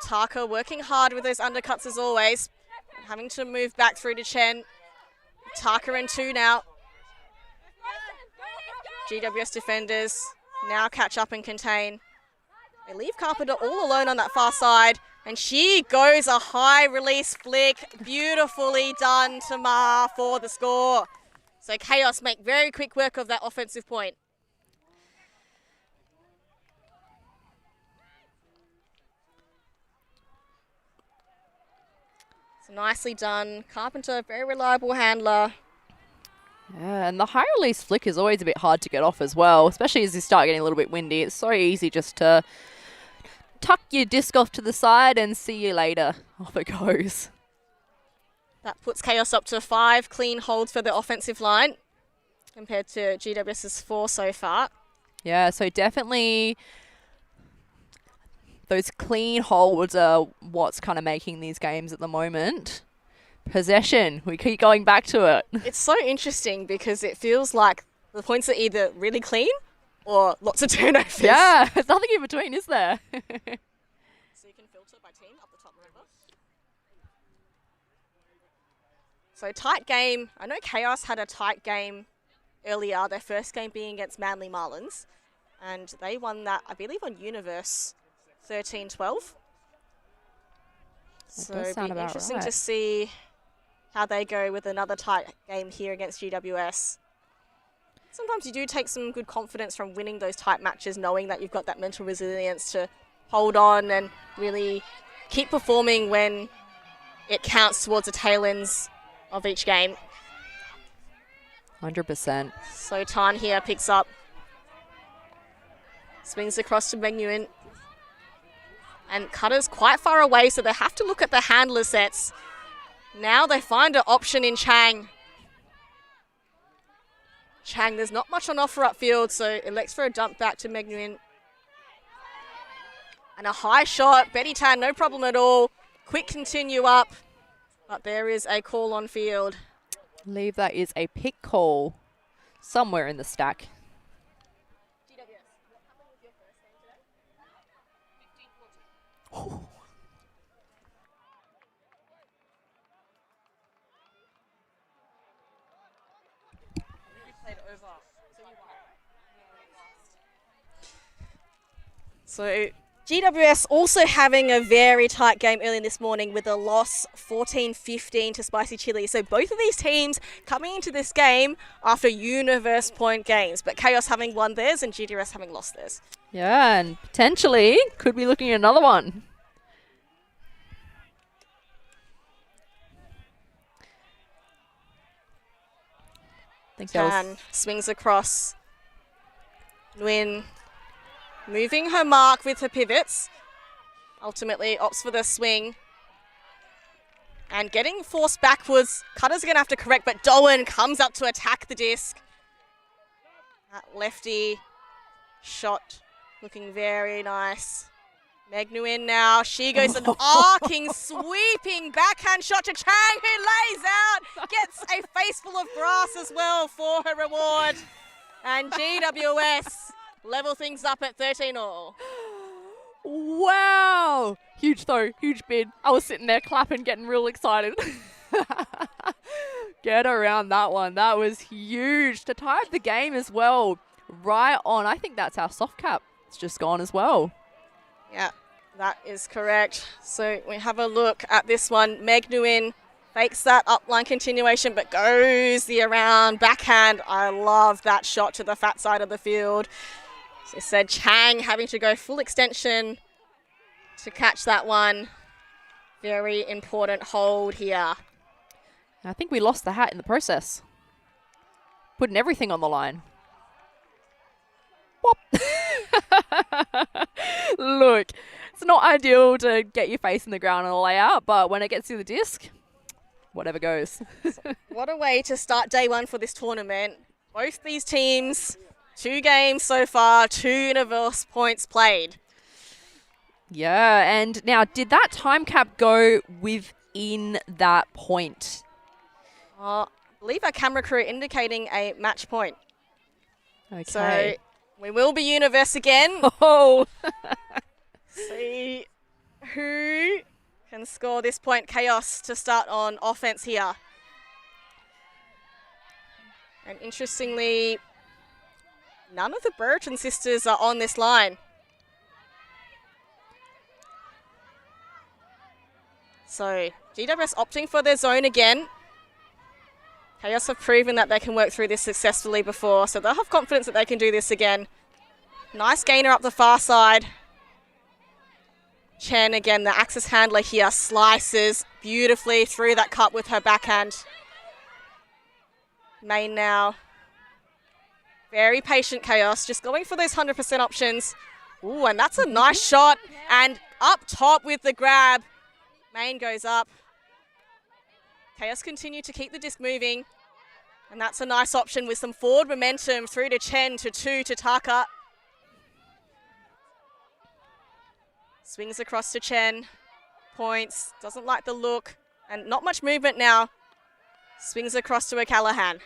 Taka working hard with those undercuts as always. Having to move back through to Chen. Taka in 2 now. GWS defenders now catch up and contain. They leave Carpenter all alone on that far side. And she goes a high release flick. Beautifully done to Ma for the score. So Kaos make very quick work of that offensive point. So nicely done. Carpenter, very reliable handler. Yeah, and the high release flick is always a bit hard to get off as well, especially as you start getting a little bit windy. It's so easy just to tuck your disc off to the side and see you later. Off it goes. That puts Kaos up to 5 clean holds for the offensive line compared to GWS's 4 so far. Yeah, so definitely those clean holds are what's kind of making these games at the moment. possession. We keep going back to it. It's so interesting because it feels like the points are either really clean or lots of turnovers. Yeah, there's nothing in between, is there? So you can filter by team up the top, remember? So tight game. I know Kaos had a tight game earlier, their first game being against Manly Marlins. And they won that, I believe, on Universe 13-12. So does it'll sound be about interesting right. to see how they go with another tight game here against GWS. Sometimes you do take some good confidence from winning those tight matches, knowing that you've got that mental resilience to hold on and really keep performing when it counts towards the tail ends of each game. 100%. So Tan here picks up, swings across to Nguyen. And Cutter's quite far away, so they have to look at the handler sets. Now they find an option in Chang. Chang, there's not much on offer upfield, so elects for a dump back to Nguyen. And a high shot. Betty Tan, no problem at all. Quick continue up, but there is a call on field. I believe that is a pick call somewhere in the stack. So GWS also having a very tight game early this morning with a loss 14-15 to Spicy Chili. So both of these teams coming into this game after universe point games, but Kaos having won theirs and GWS having lost theirs. Yeah, and potentially could be looking at another one. I think that Tan was swings across. Nguyen moving her mark with her pivots. Ultimately opts for the swing. And getting forced backwards. Cutter's going to have to correct, but Doan comes up to attack the disc. That lefty shot looking very nice. Meg Nguyen now. She goes an arcing, sweeping backhand shot to Chang, who lays out. Gets a face full of grass as well for her reward. And GWS level things up at 13-all. wow! Huge throw, huge bid. I was sitting there clapping, getting real excited. Get around that one. That was huge to tie up the game as well. Right on. I think that's our soft cap. It's just gone as well. Yeah, that is correct. So we have a look at this one. Meg Nguyen fakes that upline continuation, but goes the around backhand. I love that shot to the fat side of the field. As I said, Chang having to go full extension to catch that one. Very important hold here. I think we lost the hat in the process. Putting everything on the line. Whoop. Look, it's not ideal to get your face in the ground on a layout, but when it gets to the disc, whatever goes. What a way to start day one for this tournament. Both these teams, 2 games so far, 2 universe points played. Yeah, and now did that time cap go within that point? I believe our camera crew indicating a match point. Okay. So we will be universe again. Oh. See who can score this point. Kaos to start on offense here. And interestingly, none of the Burton sisters are on this line. So GWS opting for their zone again. Kaos have proven that they can work through this successfully before, so they'll have confidence that they can do this again. Nice gainer up the far side. Chen again, the axis handler here, slices beautifully through that cut with her backhand. Main now. Very patient Kaos, just going for those 100% options. Ooh, and that's a nice shot. And up top with the grab. Main goes up. Kaos continue to keep the disc moving. And that's a nice option with some forward momentum through to Chen, to 2 to Taka. Swings across to Chen. Points. Doesn't like the look. And not much movement now. Swings across to O'Callaghan.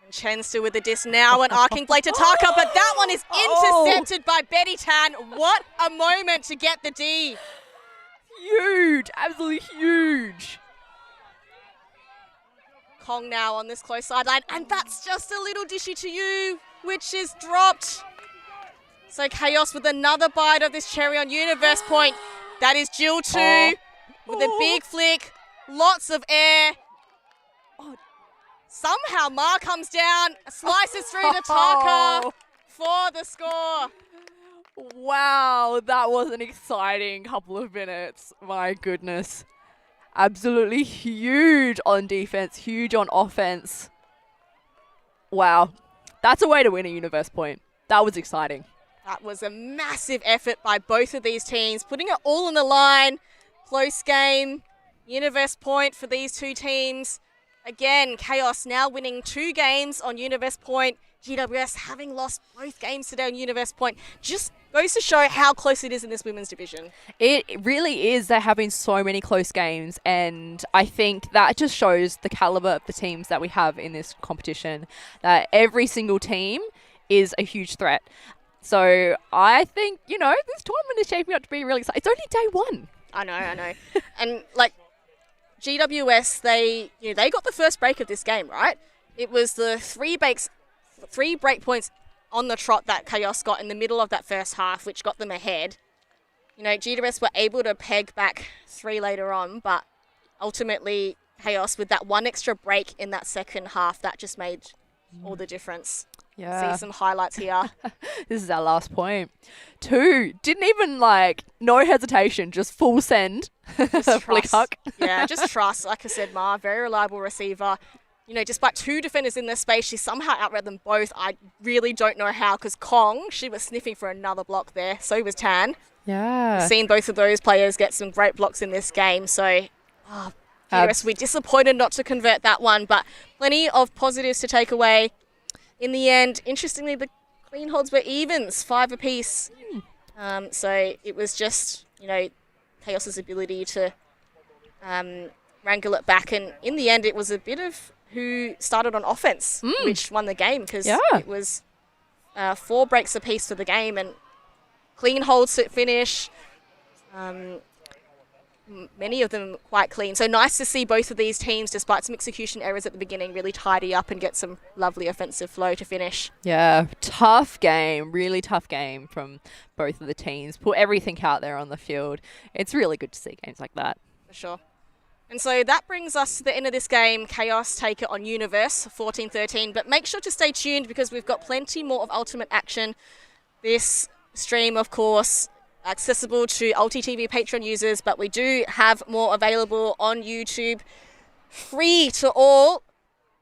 And Chen still with the disc now, an arcing blade to Taka, but that one is intercepted by Betty Tan. What a moment to get the D. Huge, absolutely huge. Kong now on this close sideline, and that's just a little dishy to you, which is dropped. So Kaos with another bite of this cherry on Universe point. That is Jill too, with a big flick, lots of air. Somehow Ma comes down, slices through to Taka for the score. Wow, that was an exciting couple of minutes. My goodness. Absolutely huge on defense, huge on offense. Wow. That's a way to win a Universe point. That was exciting. That was a massive effort by both of these teams, putting it all on the line. Close game, Universe point for these two teams. Again, Kaos now winning 2 games on Universe point. GWS having lost both games today on Universe point. Just goes to show how close it is in this women's division. It really is. There have been so many close games, and I think that just shows the caliber of the teams that we have in this competition. That every single team is a huge threat. So I think, this tournament is shaping up to be really exciting. It's only day 1. I know. And GWS, they got the first break of this game, right? It was the 3 break points on the trot that Kaos got in the middle of that first half, which got them ahead. GWS were able to peg back 3 later on, but ultimately Kaos with that 1 extra break in that second half, that just made all the difference. Yeah. See some highlights here. This is our last point. 2, didn't even no hesitation, just full send. Just Flick huck. Yeah, just trust. Like I said, Ma, very reliable receiver. Despite 2 defenders in this space, she somehow outread them both. I really don't know how, because Kong, she was sniffing for another block there. So was Tan. Yeah. Seen both of those players get some great blocks in this game. So, GWS, we're disappointed not to convert that one, but plenty of positives to take away. In the end, interestingly, the clean holds were evens, 5 apiece. So it was just, Kaos's ability to wrangle it back. And in the end, it was a bit of who started on offense, which won the game, because it was 4 breaks apiece for the game and clean holds to finish. Many of them quite clean. So nice to see both of these teams, despite some execution errors at the beginning, really tidy up and get some lovely offensive flow to finish. Yeah, tough game, really tough game from both of the teams. Put everything out there on the field. It's really good to see games like that. For sure. And so that brings us to the end of this game. Kaos take it on Universe, 14-13. But make sure to stay tuned, because we've got plenty more of Ultimate action. This stream, of course, accessible to ULTI.TV Patreon users, but we do have more available on YouTube, free to all.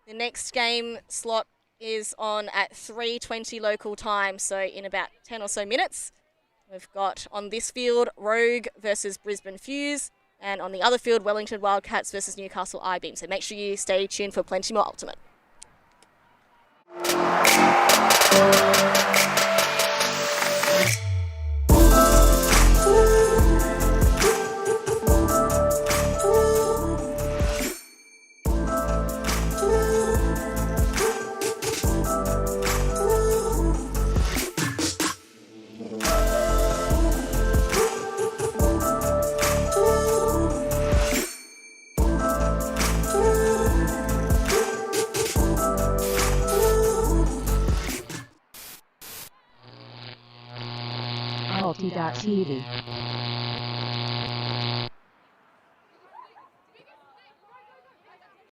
The next game slot is on at 3:20 local time, so in about 10 or so minutes. We've got on this field Rogue versus Brisbane Fuse, and on the other field Wellington Wildcats versus Newcastle I-Beam. So make sure you stay tuned for plenty more Ultimate. ULTI.TV.